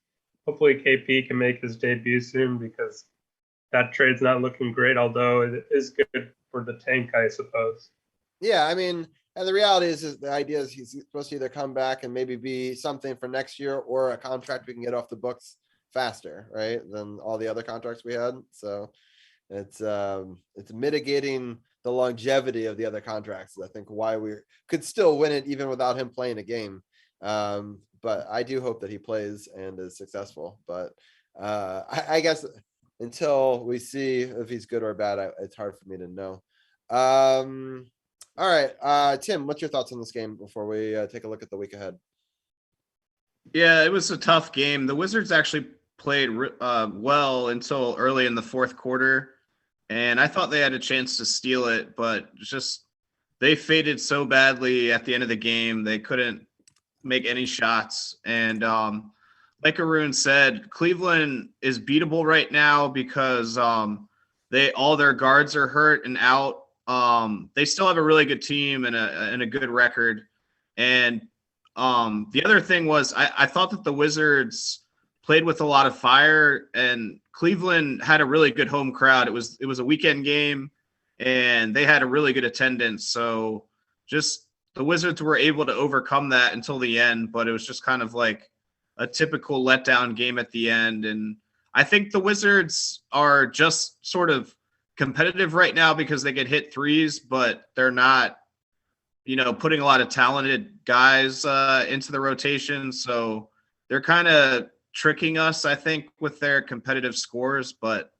Hopefully KP can make his debut soon because that trade's not looking great, although it is good for the tank, I suppose. Yeah, I mean, and the reality is the idea is he's supposed to either come back and maybe be something for next year or a contract we can get off the books faster, right, than all the other contracts we had. So it's mitigating the longevity of the other contracts. I think why we could still win it even without him playing a game. But I do hope that he plays and is successful. But I guess until we see if he's good or bad, it's hard for me to know. All right, Tim, what's your thoughts on this game before we take a look at the week ahead? Yeah, it was a tough game. The Wizards actually played well until early in the fourth quarter. And I thought they had a chance to steal it, but just they faded so badly at the end of the game. They couldn't make any shots. And like Arun said, Cleveland is beatable right now because all their guards are hurt and out. They still have a really good team and a good record. And the other thing was I thought that the Wizards played with a lot of fire, and Cleveland had a really good home crowd. It was a weekend game, and they had a really good attendance. So just the Wizards were able to overcome that until the end, but it was just kind of like a typical letdown game at the end. And I think the Wizards are just sort of competitive right now because they get hit threes, but they're not, putting a lot of talented guys into the rotation. So they're kind of tricking us, I think, with their competitive scores, but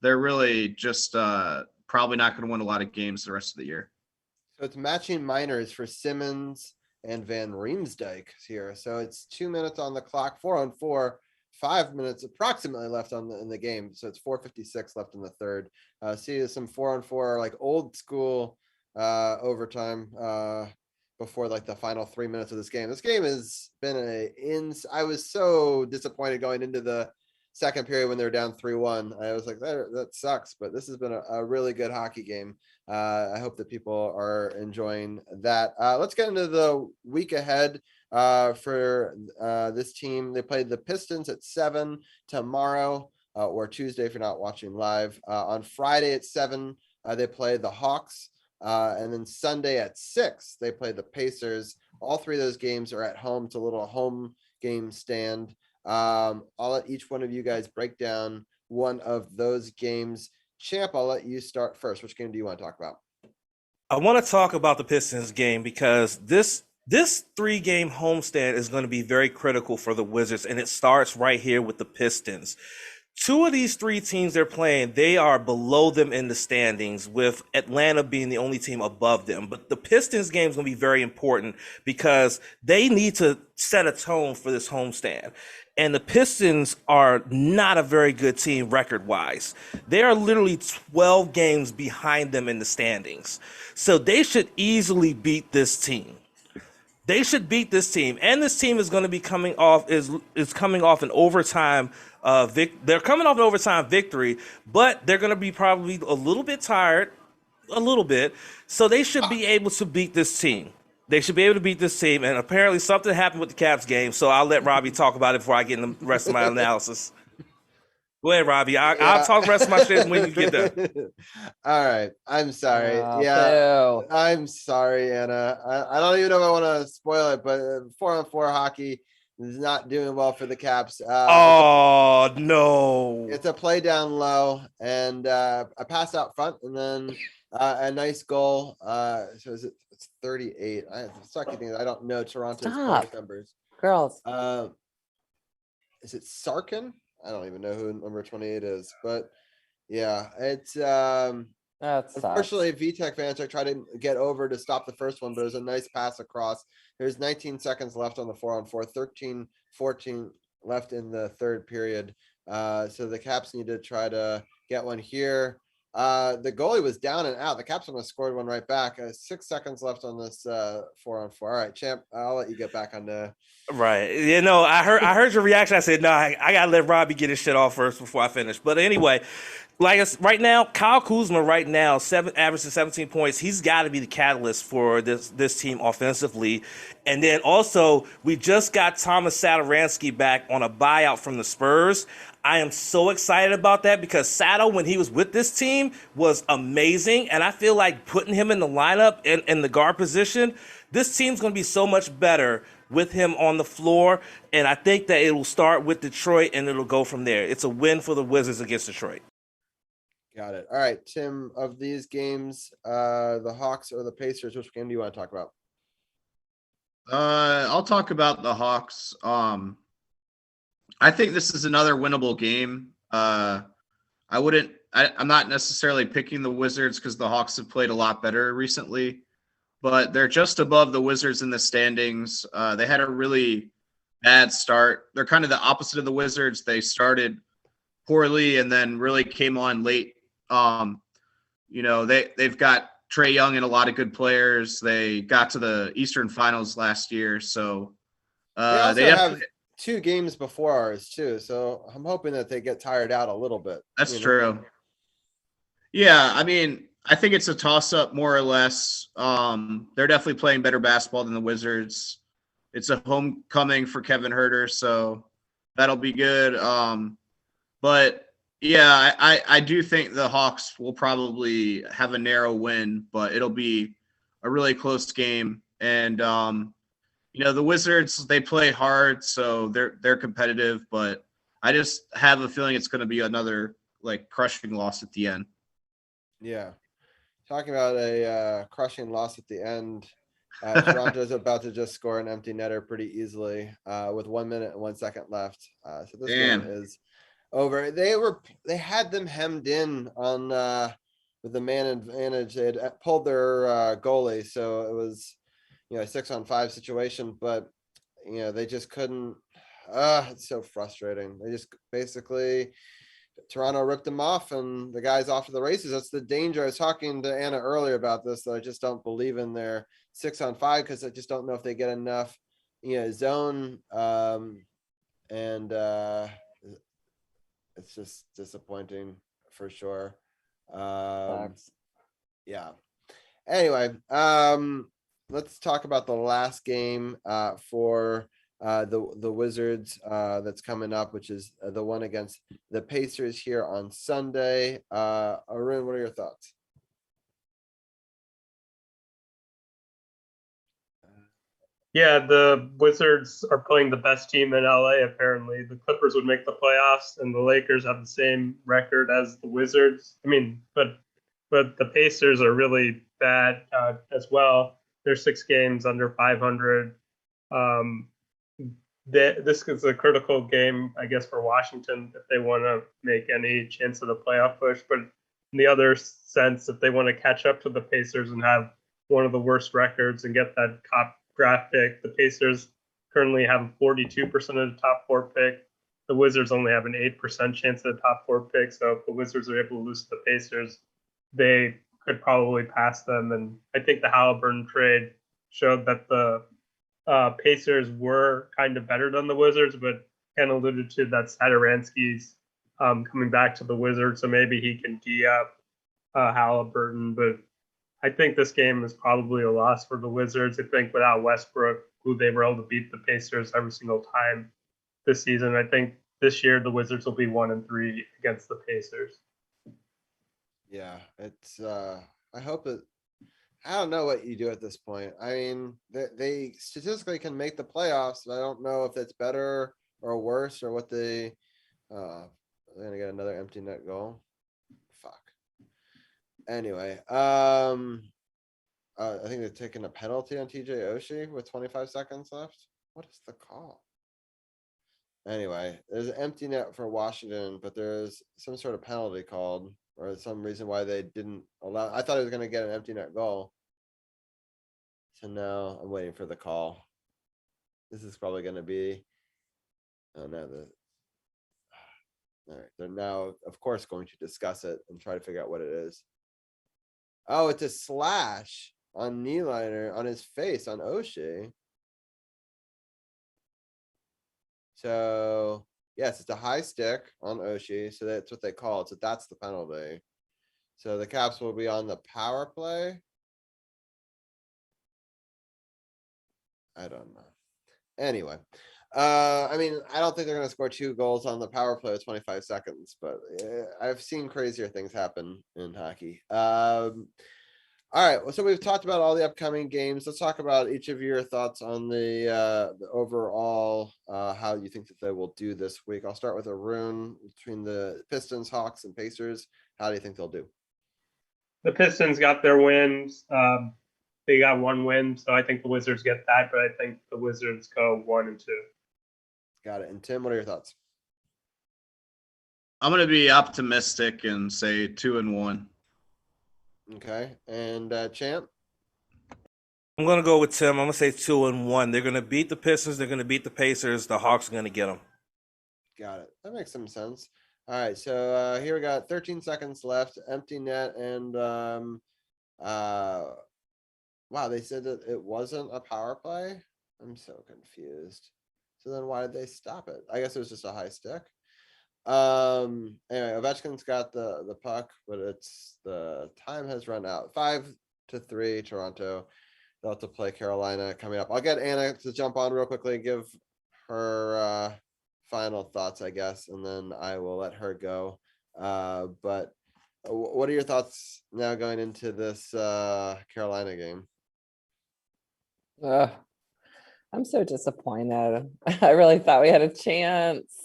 they're really just probably not going to win a lot of games the rest of the year. So it's matching minors for Simmons and Van Riemsdyk here. So it's 2 minutes on the clock, 4-on-4, 5 minutes approximately left in the game. So it's 4:56 left in the third. See some 4-on-4, like old school overtime before like the final 3 minutes of this game. This game has been I was so disappointed going into the second period when they were down 3-1. I was like, that sucks, but this has been a really good hockey game. I hope that people are enjoying that. Let's get into the week ahead for this team. They played the Pistons at 7 tomorrow, or Tuesday if you're not watching live. On Friday at 7, they play the Hawks. And then Sunday at 6, they play the Pacers. All three of those games are at home. It's a little home game stand. I'll let each one of you guys break down one of those games. Champ, I'll let you start first. Which game do you want to talk about? I want to talk about the Pistons game because this 3-game homestand is going to be very critical for the Wizards, and it starts right here with the Pistons. 2 of these 3 teams they're playing, they are below them in the standings, with Atlanta being the only team above them. But the Pistons game is going to be very important because they need to set a tone for this homestand. And the Pistons are not a very good team record-wise. They are literally 12 games behind them in the standings. So they should easily beat this team. They should beat this team, and this team is going to be coming off coming off an overtime. They're coming off an overtime victory, but they're going to be probably a little bit tired, So they should be able to beat this team. And apparently something happened with the Caps game. So I'll let Robbie talk about it before I get in the rest of my analysis. Go ahead, Robbie. I'll talk the rest of my shit when you get done. All right. I'm sorry. Boo. I'm sorry, Anna. I don't even know if I want to spoil it, but 4-on-4 hockey is not doing well for the Caps. No. It's a play down low and a pass out front, and then a nice goal. So it's 38. Sucky thing. I don't know Toronto's point numbers. Girls. Is it Sarkin? I don't even know who number 28 is, but yeah, it's unfortunately VTech Vantek tried to get over to stop the first one, but it was a nice pass across. There's 19 seconds left on the 4-on-4, 13-14 left in the third period. So the Caps need to try to get one here. The goalie was down and out. The Caps almost scored one right back. 6 seconds left on this 4-on-4. All right, Champ, I'll let you get back on the. Right. I heard your reaction. I said, no, I got to let Robbie get his shit off first before I finish. But anyway, right now, Kyle Kuzma right now, averaging 17 points. He's got to be the catalyst for this team offensively. And then also, we just got Thomas Satoransky back on a buyout from the Spurs. I am so excited about that because Sato, when he was with this team, was amazing. And I feel like putting him in the lineup in the guard position, this team's going to be so much better with him on the floor. And I think that it will start with Detroit and it'll go from there. It's a win for the Wizards against Detroit. Got it. All right, Tim, of these games, the Hawks or the Pacers, which game do you want to talk about? I'll talk about the Hawks. I think this is another winnable game. I'm not necessarily picking the Wizards because the Hawks have played a lot better recently, but they're just above the Wizards in the standings. They had a really bad start. They're kind of the opposite of the Wizards. They started poorly and then really came on late. They've got Trae Young and a lot of good players. They got to the Eastern Finals last year, so they have 2 games before ours too. So I'm hoping that they get tired out a little bit. That's true. Yeah, I mean, I think it's a toss-up more or less. They're definitely playing better basketball than the Wizards. It's a homecoming for Kevin Huerter, so that'll be good. But yeah, I do think the Hawks will probably have a narrow win, but it'll be a really close game. And The Wizards, they play hard, so they're competitive, but I just have a feeling it's going to be another like crushing loss at the end. Yeah. Talking about a crushing loss at the end. Toronto's about to just score an empty netter pretty easily with 1 minute and 1 second left. So this game is over. They had them hemmed in on with the man advantage. They had pulled their goalie, so it was a 6-on-5 situation, but they just couldn't. It's so frustrating. They just basically Toronto ripped them off and the guy's off to the races. That's the danger. I was talking to Anna earlier about this, that I just don't believe in their 6-on-5 because I just don't know if they get enough zone and it's just disappointing for sure. Yeah. Anyway, let's talk about the last game for the Wizards that's coming up, which is the one against the Pacers here on Sunday. Arun, what are your thoughts? Yeah, the Wizards are playing the best team in LA, apparently. The Clippers would make the playoffs, and the Lakers have the same record as the Wizards. But the Pacers are really bad as well. They're 6 games under 500. This is a critical game, I guess, for Washington if they want to make any chance of the playoff push. But in the other sense, if they want to catch up to the Pacers and have one of the worst records and get that top draft pick, the Pacers currently have a 42% of the top 4 pick. The Wizards only have an 8% chance of the top 4 pick. So if the Wizards are able to lose to the Pacers, they could probably pass them. And I think the Halliburton trade showed that the Pacers were kind of better than the Wizards, but Ken alluded to that Satoransky's coming back to the Wizards, so maybe he can gee up Halliburton. But I think this game is probably a loss for the Wizards. I think without Westbrook, who they were able to beat the Pacers every single time this season, I think this year the Wizards will be 1-3 against the Pacers. Yeah, it's I hope it. I don't know what you do at this point. I mean, they statistically can make the playoffs, but I don't know if it's better or worse or what they. They're gonna get another empty net goal. Fuck. Anyway, I think they're taking a penalty on TJ Oshie with 25 seconds left. What is the call? Anyway, there's an empty net for Washington, but there's some sort of penalty called, or some reason why they didn't allow. I thought he was going to get an empty net goal. So now I'm waiting for the call. This is probably going to be. Oh no, all right, they're now, of course, going to discuss it and try to figure out what it is. Oh, it's a slash on Nylander on his face on Oshie. So yes, it's a high stick on Oshie. So that's what they call it. So that's the penalty. So the Caps will be on the power play. I don't know. Anyway, I mean, I don't think they're going to score 2 goals on the power play with 25 seconds, but I've seen crazier things happen in hockey. All right, well, so we've talked about all the upcoming games. Let's talk about each of your thoughts on the overall how you think that they will do this week. I'll start with Arun. Between the Pistons, Hawks, and Pacers, how do you think they'll do? The Pistons got their wins. They got 1 win, so I think the Wizards get that, but I think the Wizards go 1-2. Got it. And Tim, what are your thoughts? I'm going to be optimistic and say 2-1. Okay. And Champ? I'm going to go with Tim. I'm going to say 2-1. They're going to beat the Pistons. They're going to beat the Pacers. The Hawks are going to get them. Got it. That makes some sense. All right. So here we got 13 seconds left. Empty net. And wow, they said that it wasn't a power play. I'm so confused. So then why did they stop it? I guess it was just a high stick. Anyway, Ovechkin's got the puck, but it's the time has run out. 5-3 Toronto. They'll have to play Carolina coming up. I'll get Anna to jump on real quickly and give her final thoughts, I guess, and then I will let her go. But what are your thoughts now going into this Carolina game? I'm so disappointed. I really thought we had a chance.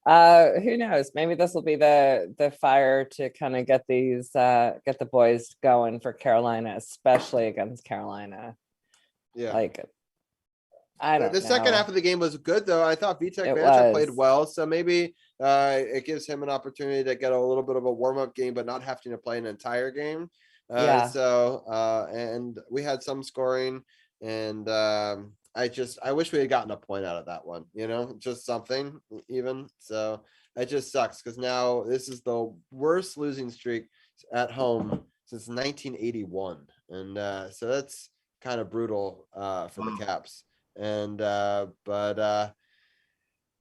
Who knows? Maybe this will be the fire to kind of get the boys going for Carolina, especially against Carolina. Yeah. Like, I don't know. The second half of the game was good, though. I thought Vitek It Vancha played was. well, so maybe it gives him an opportunity to get a little bit of a warm-up game, but not having to play an entire game. Yeah. So, and we had some scoring, and I wish we had gotten a point out of that one, just something even. So it just sucks because now this is the worst losing streak at home since 1981. And so that's kind of brutal for the Caps. And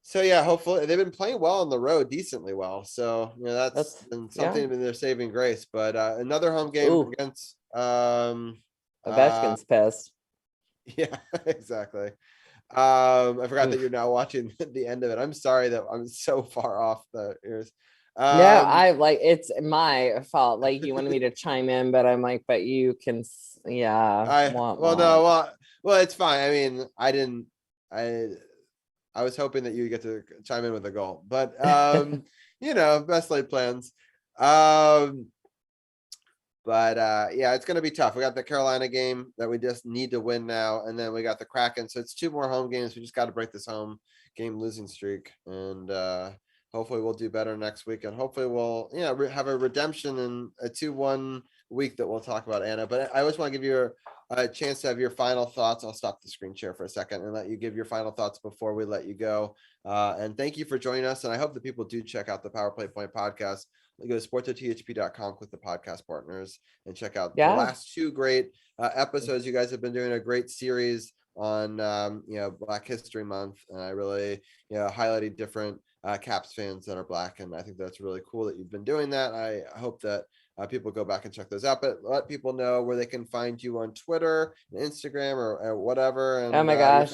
so yeah, hopefully they've been playing well on the road, decently well. So that's been something in their saving grace. But another home game against Ovechkin's pissed. Yeah, exactly. I forgot that you're now watching the end of it. I'm sorry that I'm so far off the ears. No, I it's my fault. Like you wanted me to chime in, but I'm like, but you can, well, it's fine. I mean, I was hoping that you get to chime in with a goal, but best laid plans. But yeah, it's going to be tough. We got the Carolina game that we just need to win now, and then we got the Kraken. So it's 2 more home games. We just got to break this home game losing streak, and hopefully we'll do better next week, and hopefully we'll have a redemption in a 2-1 week that we'll talk about, Anna. But I always want to give you a chance to have your final thoughts. I'll stop the screen share for a second and let you give your final thoughts before we let you go. And thank you for joining us. And I hope that people do check out the Power Play Point podcast. Go to sportsothp.com, click the podcast partners, and check out the last 2 great episodes. You guys have been doing a great series on Black History Month, and I really highlighting different Caps fans that are Black, and I think that's really cool that you've been doing that. I hope that people go back and check those out, but let people know where they can find you on Twitter and Instagram or whatever. And oh my gosh,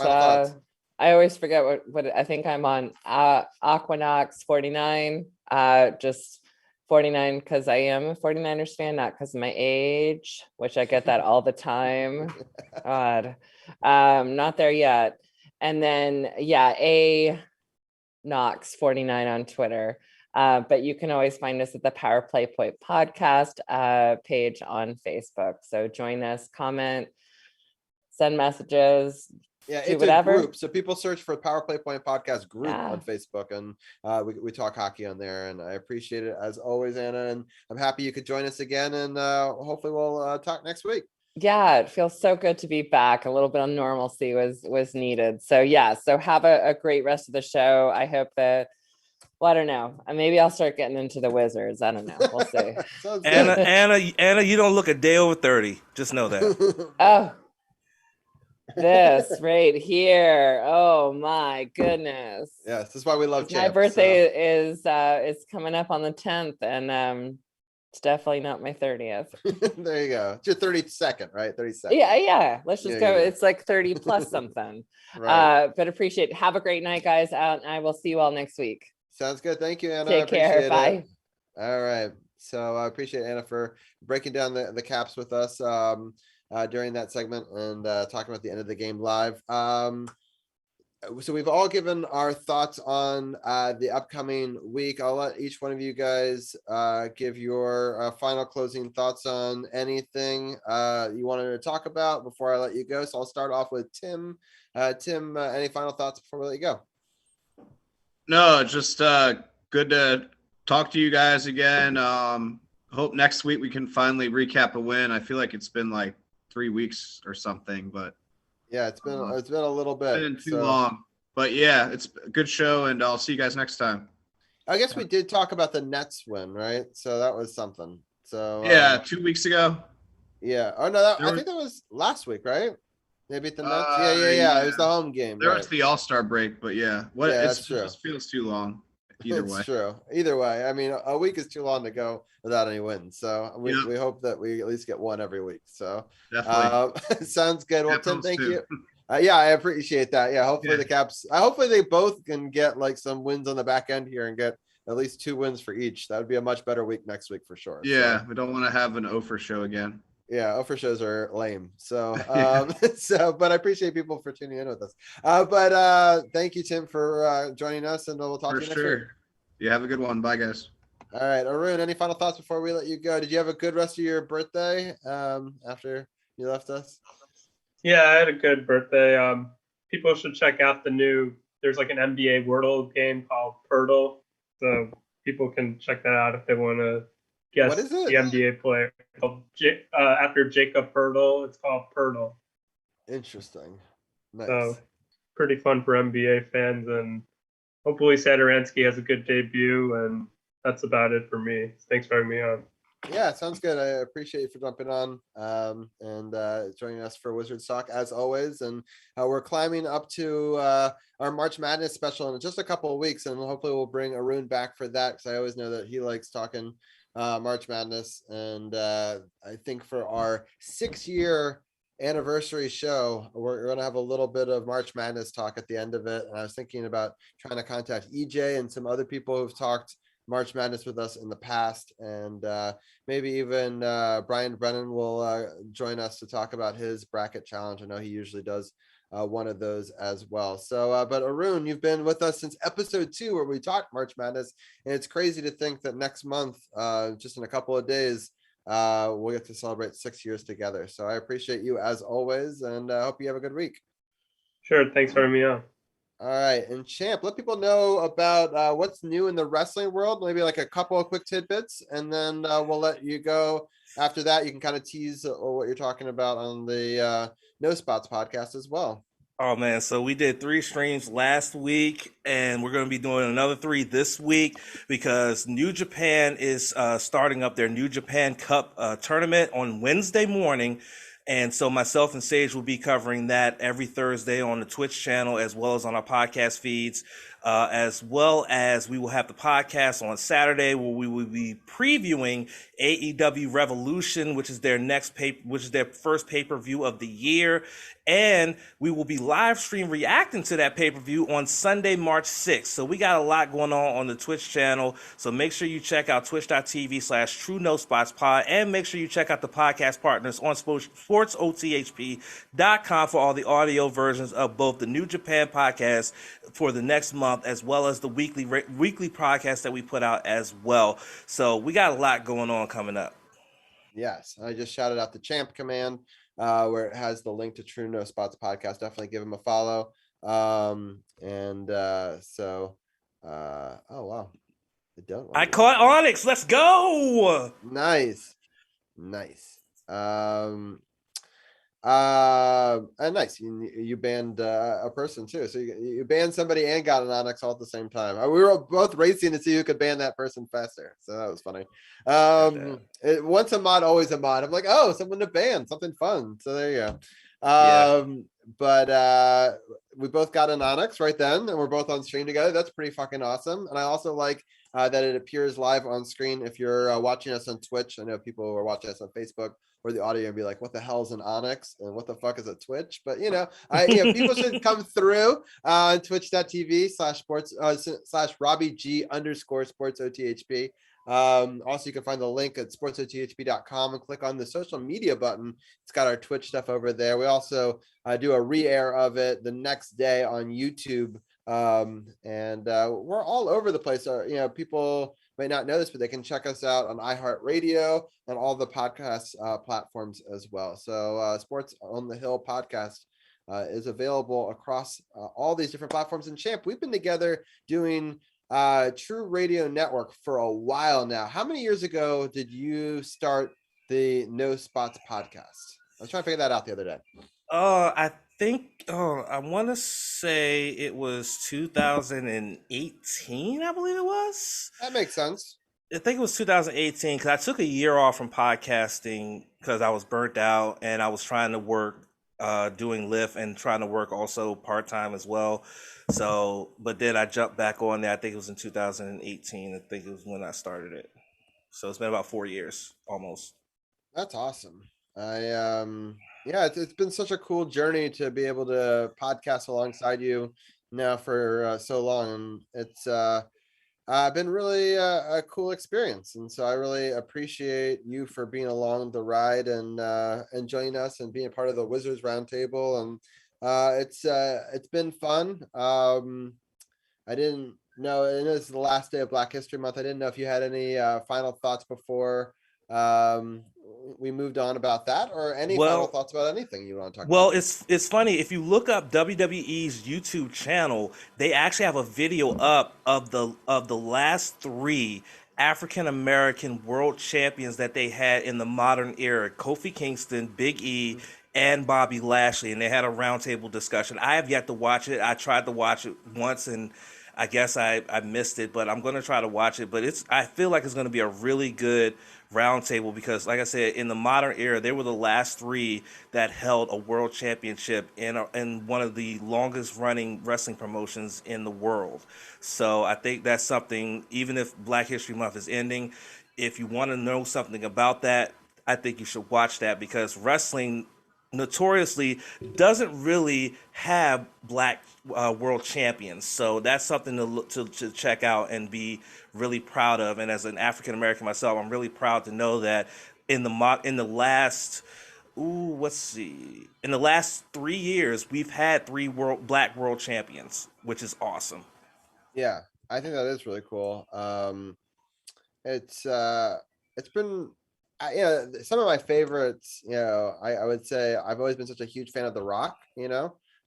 I always forget what I think I'm on. Aquanox 49, just 49 because I am a 49ers fan, not because of my age, which I get that all the time. God, not there yet. And then A Knox 49 on Twitter. But you can always find us at the Power Play Point podcast page on Facebook. So join us, comment, send messages. Yeah, it's whatever. A group. So people search for Power Play Point podcast group on Facebook, and we talk hockey on there. And I appreciate it as always, Anna. And I'm happy you could join us again. And hopefully we'll talk next week. Yeah, it feels so good to be back. A little bit of normalcy was needed. So so have a great rest of the show. I hope that. Well, I don't know. Maybe I'll start getting into the Wizards. I don't know. We'll see. Anna, you don't look a day over 30. Just know that. Oh. This right here. Oh my goodness. Yes, this is why we love Champs. My birthday is coming up on the 10th, and it's definitely not my 30th. There you go. It's your 32nd, right? 32nd. Yeah. Let's just go. It's like 30 plus something. Right. But appreciate it. Have a great night, guys. I will see you all next week. Sounds good. Thank you, Anna. Take care. Bye. All right. So I appreciate Anna for breaking down the Caps with us during that segment and talking about the end of the game live. So we've all given our thoughts on the upcoming week. I'll let each one of you guys give your final closing thoughts on anything you wanted to talk about before I let you go. So I'll start off with Tim. Tim, any final thoughts before we let you go? No, just good to talk to you guys again. Hope next week we can finally recap a win. I feel like it's been like 3 weeks or something, but yeah, it's been a little bit. It's been too long, but yeah, it's a good show, and I'll see you guys next time. I guess we did talk about the Nets win, right? So that was something. So yeah, 2 weeks ago. Yeah. Oh no, I think that was last week, right? Maybe at the Nets. Yeah. It was the home game. There was the All-Star break, but yeah, it just feels too long. Either way. True. Either way, I mean, a week is too long to go without any wins. So we hope that we at least get one every week. So definitely sounds good. Well, Tim, thank you. Yeah, I appreciate that. Yeah, hopefully the Caps. Hopefully they both can get like some wins on the back end here and get at least 2 wins for each. That would be a much better week next week for sure. Yeah, so. We don't want to have an 0 for show again. Yeah, Oprah shows are lame. So, but I appreciate people for tuning in with us. Thank you, Tim, for joining us, and we'll talk For to you next week. sure. You have a good one. Bye, guys. All right, Arun, any final thoughts before we let you go? Did you have a good rest of your birthday after you left us? Yeah, I had a good birthday. People should check out there's like an NBA Wordle game called Purtle. So people can check that out if they want to guess What is it? the NBA player. After Jacob Purtle, it's called Purtle. Interesting. Nice. So pretty fun for NBA fans, and hopefully Sadaransky has a good debut, and that's about it for me. Thanks for having me on. Yeah, sounds good. I appreciate you for jumping on and joining us for Wizards Talk as always. And we're climbing up to our March Madness special in just a couple of weeks, and hopefully we'll bring Arun back for that, because I always know that he likes talking March Madness. And I think for our 6-year anniversary show, we're going to have a little bit of March Madness talk at the end of it. And I was thinking about trying to contact EJ and some other people who've talked March Madness with us in the past, and maybe even Brian Brennan will join us to talk about his bracket challenge. I know he usually does one of those as well. So, but Arun, you've been with us since episode 2, where we talked March Madness, and it's crazy to think that next month, just in a couple of days, we'll get to celebrate 6 years together. So I appreciate you as always, and I hope you have a good week. Sure, thanks for having me on. All right, and Champ, let people know about what's new in the wrestling world, maybe like a couple of quick tidbits, and then we'll let you go. After that, you can kind of tease what you're talking about on the No Spots podcast as well. Oh man, so we did 3 streams last week, and we're going to be doing another 3 this week, because New Japan is starting up their New Japan Cup tournament on Wednesday morning. And so myself and Sage will be covering that every Thursday on the Twitch channel, as well as on our podcast feeds, as well as we will have the podcast on Saturday, where we will be previewing AEW Revolution, which is their first pay-per-view of the year. And we will be live stream reacting to that pay-per-view on Sunday, March 6th. So we got a lot going on the Twitch channel. So make sure you check out twitch.tv/TrueNoSpotsPod, and make sure you check out the podcast partners on SportsOTHP.com for all the audio versions of both the New Japan podcast for the next month, as well as the weekly podcast that we put out as well. So we got a lot going on coming up. Yes, I just shouted out the Champ Command, where it has the link to True No Spots podcast. Definitely give him a follow. Oh wow, I caught Onyx. Let's go. Nice. Nice. You banned a person too, so you banned somebody and got an Onyx all at the same time. We were both racing to see who could ban that person faster, so that was funny. Once a mod, always a mod. I'm like, oh, someone to ban, something fun. So there you go. But we both got an Onyx right then, and we're both on stream together. That's pretty fucking awesome. And I also like that it appears live on screen if you're watching us on Twitch. I know people who are watching us on Facebook or the audio and be like, what the hell is an Onyx and what the fuck is a Twitch? But people should come through on twitch.tv/RobbieG_SportsOTHP. Also, you can find the link at SportsOTHP.com and click on the social media button. It's got our Twitch stuff over there. We also do a re-air of it the next day on YouTube. And we're all over the place. People may not know this, but they can check us out on iHeartRadio and all the podcast platforms as well. So Sports on the Hill podcast is available across all these different platforms. And Champ, we've been together doing True Radio Network for a while now. How many years ago did you start the No Spots podcast? I was trying to figure that out the other day. I want to say it was 2018, I believe it was. That makes sense. I think it was 2018, because I took a year off from podcasting because I was burnt out and I was trying to work doing Lyft and trying to work also part-time as well. So, but then I jumped back on there. I think it was in 2018. I think it was when I started it. So it's been about 4 years almost. That's awesome. It's been such a cool journey to be able to podcast alongside you now for so long. And it's been really a cool experience. And so I really appreciate you for being along the ride and joining us and being a part of the Wizards Roundtable. And it's been fun. I didn't know, and it's the last day of Black History Month. I didn't know if you had any final thoughts before we moved on about that, or any final thoughts about anything you want to talk about. Well, it's funny, if you look up WWE's YouTube channel, they actually have a video up of the last 3 African American world champions that they had in the modern era: Kofi Kingston, Big E, and Bobby Lashley, and they had a roundtable discussion. I have yet to watch it. I tried to watch it once, and I guess I missed it, but I'm going to try to watch it. But I feel like it's going to be a really good roundtable because, like I said, in the modern era, they were the last 3 that held a world championship in one of the longest running wrestling promotions in the world. So I think that's something, even if Black History Month is ending, if you want to know something about that, I think you should watch that, because wrestling notoriously doesn't really have black world champions. So that's something to check out and be really proud of. And as an African American myself, I'm really proud to know that in the last in the last 3 years, we've had 3 black world champions, which is awesome. Yeah, I think that is really cool. It's been some of my favorites. I would say I've always been such a huge fan of The Rock.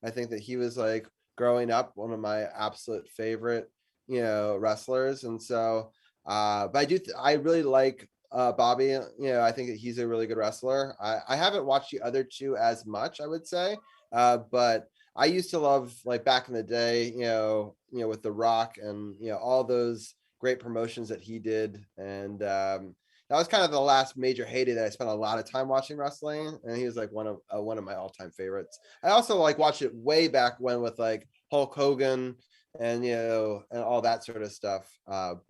I think that he was, like, growing up, one of my absolute favorite wrestlers. And so but I really like Bobby. I think that he's a really good wrestler. I haven't watched the other 2 as much, I would say, but I used to love, like, back in the day, with The Rock and all those great promotions that he did. And that was kind of the last major heyday that I spent a lot of time watching wrestling, and he was, like, one of my all-time favorites. I also, like, watched it way back when with, like, Hulk Hogan and and all that sort of stuff.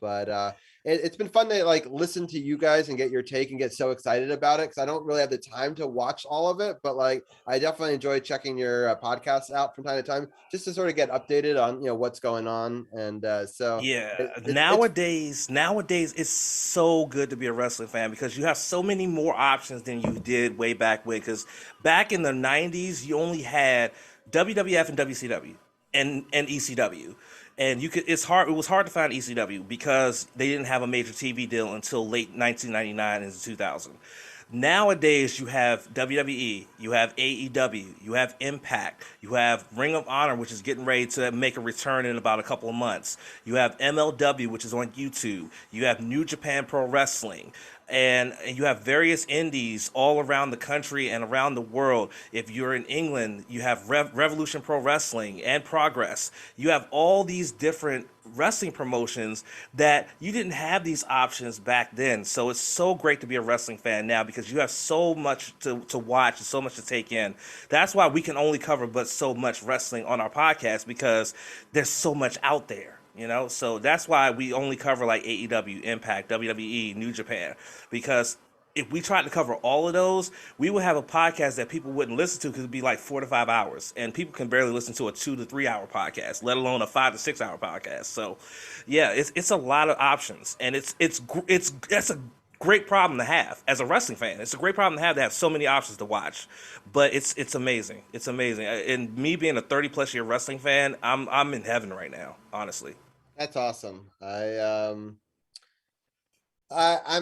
But it's been fun to, like, listen to you guys and get your take and get so excited about it, because I don't really have the time to watch all of it. But, like, I definitely enjoy checking your podcasts out from time to time, just to sort of get updated on what's going on. And so yeah, nowadays it's so good to be a wrestling fan, because you have so many more options than you did way back when. Because back in the 90s, you only had WWF and WCW and ECW, and it was hard to find ECW because they didn't have a major TV deal until late 1999 and 2000. Nowadays, you have WWE, you have AEW, you have Impact, you have Ring of Honor, which is getting ready to make a return in about a couple of months. You have MLW, which is on YouTube. You have New Japan Pro Wrestling. And you have various indies all around the country and around the world. If you're in England, you have Revolution Pro Wrestling and Progress. You have all these different wrestling promotions that you didn't have these options back then. So it's so great to be a wrestling fan now, because you have so much to watch and so much to take in. That's why we can only cover but so much wrestling on our podcast, because there's so much out there. So that's why we only cover, like, AEW, Impact, WWE, New Japan, because if we tried to cover all of those, we would have a podcast that people wouldn't listen to, because it'd be like 4 to 5 hours, and people can barely listen to a 2 to 3 hour podcast, let alone a 5 to 6 hour podcast. So, yeah, it's a lot of options, and that's a great problem to have as a wrestling fan. It's a great problem to have so many options to watch, but it's amazing. It's amazing. And me being a 30+ year wrestling fan, I'm in heaven right now, honestly. That's awesome. I'm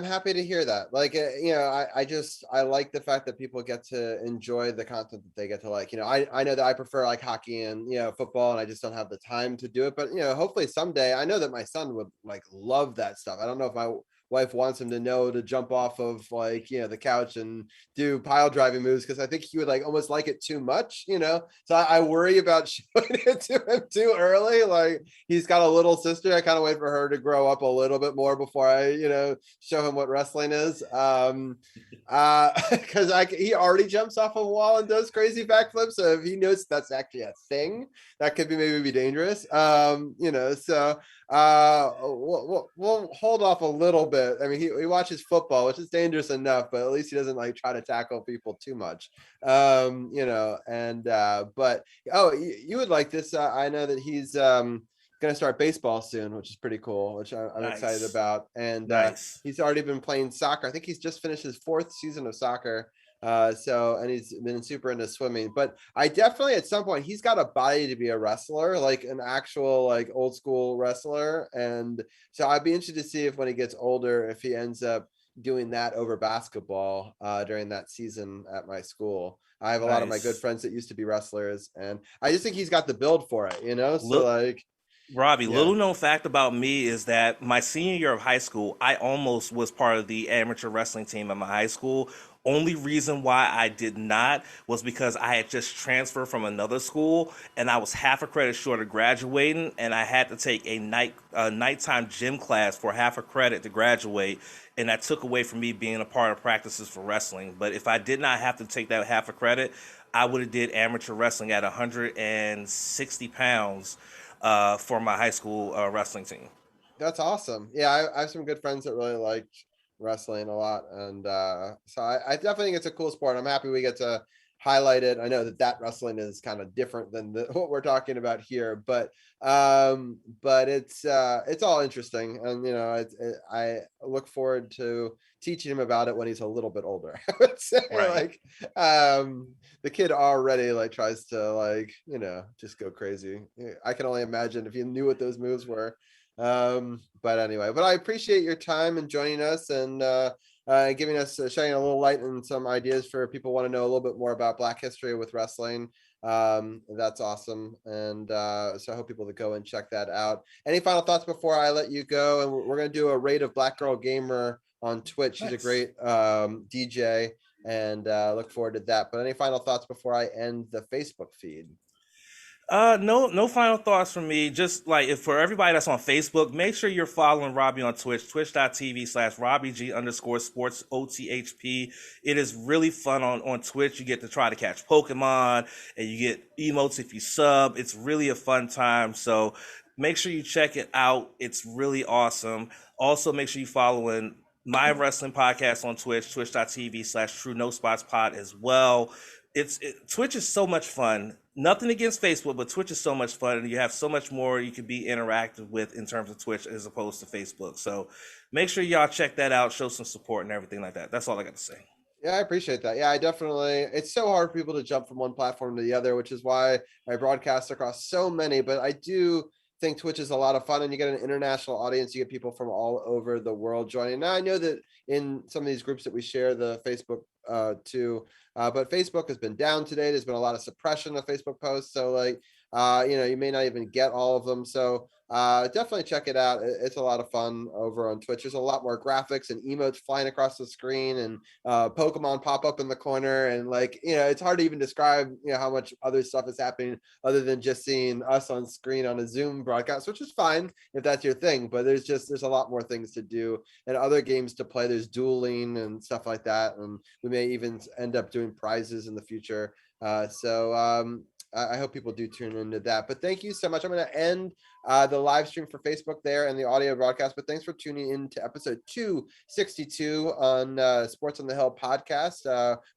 happy to hear that. Like, I like the fact that people get to enjoy the content that they get to like. I know that I prefer, like, hockey and football, and I just don't have the time to do it. But hopefully someday. I know that my son would, like, love that stuff. I don't know if my wife wants him to jump off of, like, the couch and do pile driving moves, because I think he would, like, almost like it too much. So I worry about showing it to him too early. Like, he's got a little sister. I kind of wait for her to grow up a little bit more before I show him what wrestling is. Because he already jumps off a wall and does crazy backflips. So if he knows that's actually a thing, that could maybe be dangerous. So we'll hold off a little bit. I mean, he watches football, which is dangerous enough, but at least he doesn't, like, try to tackle people too much. But you would like this. I know that he's gonna start baseball soon, which is pretty cool, which I'm excited Nice. about. And Nice. he's already been playing soccer. I think he's just finished his 4th season of soccer. And he's been super into swimming. But I definitely, at some point, he's got a body to be a wrestler, like an actual like old school wrestler. And so I'd be interested to see if when he gets older, if he ends up doing that over basketball during that season at my school. I have a lot of my good Nice. friends that used to be wrestlers, and I just think he's got the build for it, you know? So Look, like, Robbie, yeah. little known fact about me is that my senior year of high school, I almost was part of the amateur wrestling team at my high school. Only reason why I did not was because I had just transferred from another school and I was half a credit short of graduating, and I had to take a nighttime gym class for half a credit to graduate, and that took away from me being a part of practices for wrestling. But if I did not have to take that half a credit, I would have did amateur wrestling at 160 pounds for my high school wrestling team. That's awesome. Yeah, I have some good friends that really like wrestling a lot, and so I definitely think it's a cool sport. I'm happy we get to highlight it. I know that wrestling is kind of different than what we're talking about here, but it's all interesting, and you know, I look forward to teaching him about it when he's a little bit older. I would say, Right. like, the kid already like tries to, like, you know, just go crazy. I can only imagine if you knew what those moves were. But anyway, but I appreciate your time and joining us, and giving us shining a little light and some ideas for people who want to know a little bit more about Black history with wrestling. That's awesome, and so I hope people to go and check that out. Any final thoughts before I let you go? And we're going to do a raid of Black Girl Gamer on Twitch. She's a great DJ, and look forward to that. But any final thoughts before I end the Facebook feed? No final thoughts from me. Just like, if for everybody that's on Facebook, make sure you're following Robbie on Twitch, twitch.tv/RobbieG_SportsOTHP. It is really fun on Twitch. You get to try to catch Pokemon, and you get emotes if you sub. It's really a fun time. So make sure you check it out. It's really awesome. Also, make sure you following my wrestling podcast on Twitch, twitch.tv/TrueNoSpotsPod as well. Twitch is so much fun. Nothing against Facebook, but Twitch is so much fun, and you have so much more you can be interactive with in terms of Twitch as opposed to Facebook. So make sure y'all check that out, show some support and everything like that. That's all I got to say. Yeah, I appreciate that. Yeah, I definitely, it's so hard for people to jump from one platform to the other, which is why I broadcast across so many, but I do think Twitch is a lot of fun, and you get an international audience. You get people from all over the world joining. Now, I know that in some of these groups that we share the Facebook to, but Facebook has been down today. There's been a lot of suppression of Facebook posts. So like, you know, you may not even get all of them. So definitely check it out. It's a lot of fun over on Twitch. There's a lot more graphics and emotes flying across the screen, and Pokemon pop up in the corner, and like, you know, it's hard to even describe, you know, how much other stuff is happening other than just seeing us on screen on a Zoom broadcast, which is fine if that's your thing, but there's a lot more things to do and other games to play. There's dueling and stuff like that, and we may even end up doing prizes in the future. I hope people do tune into that. But thank you so much. I'm going to end the live stream for Facebook there and the audio broadcast. But thanks for tuning in to episode 262 on Sports on the Hill podcast,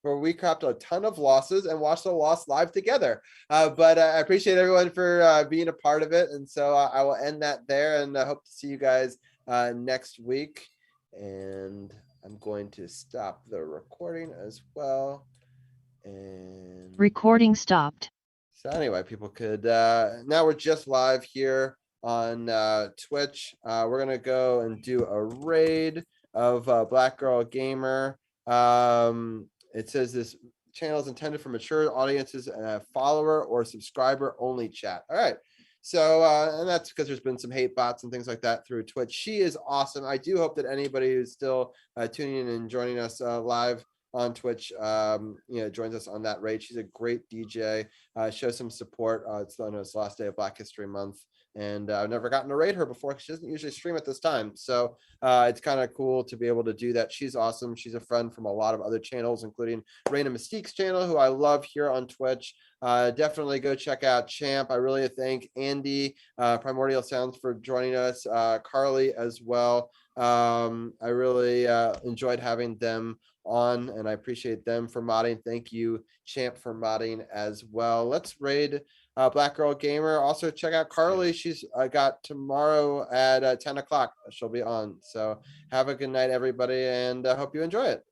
where we crapped a ton of losses and watched the loss live together. But I appreciate everyone for being a part of it. And so I will end that there, and I hope to see you guys next week. And I'm going to stop the recording as well. And recording stopped. So anyway, people could, now we're just live here on Twitch. We're going to go and do a raid of Black Girl Gamer. It says this channel is intended for mature audiences and a follower or subscriber only chat. All right. So, and that's because there's been some hate bots and things like that through Twitch. She is awesome. I do hope that anybody who's still tuning in and joining us live on Twitch, you know, joins us on that raid. She's a great DJ. Show some support. It's the last day of Black History Month, and I've never gotten to raid her before because she doesn't usually stream at this time. So it's kind of cool to be able to do that. She's awesome. She's a friend from a lot of other channels, including Reina Mystique's channel, who I love here on Twitch. Definitely go check out Champ. I really thank Andy, Primordial Sounds, for joining us, Carly as well. I really enjoyed having them on, and I appreciate them for modding. Thank you, Champ, for modding as well. Let's raid Black Girl Gamer. Also check out Carly. She's got tomorrow at 10 o'clock. She'll be on. So have a good night, everybody, and I hope you enjoy it.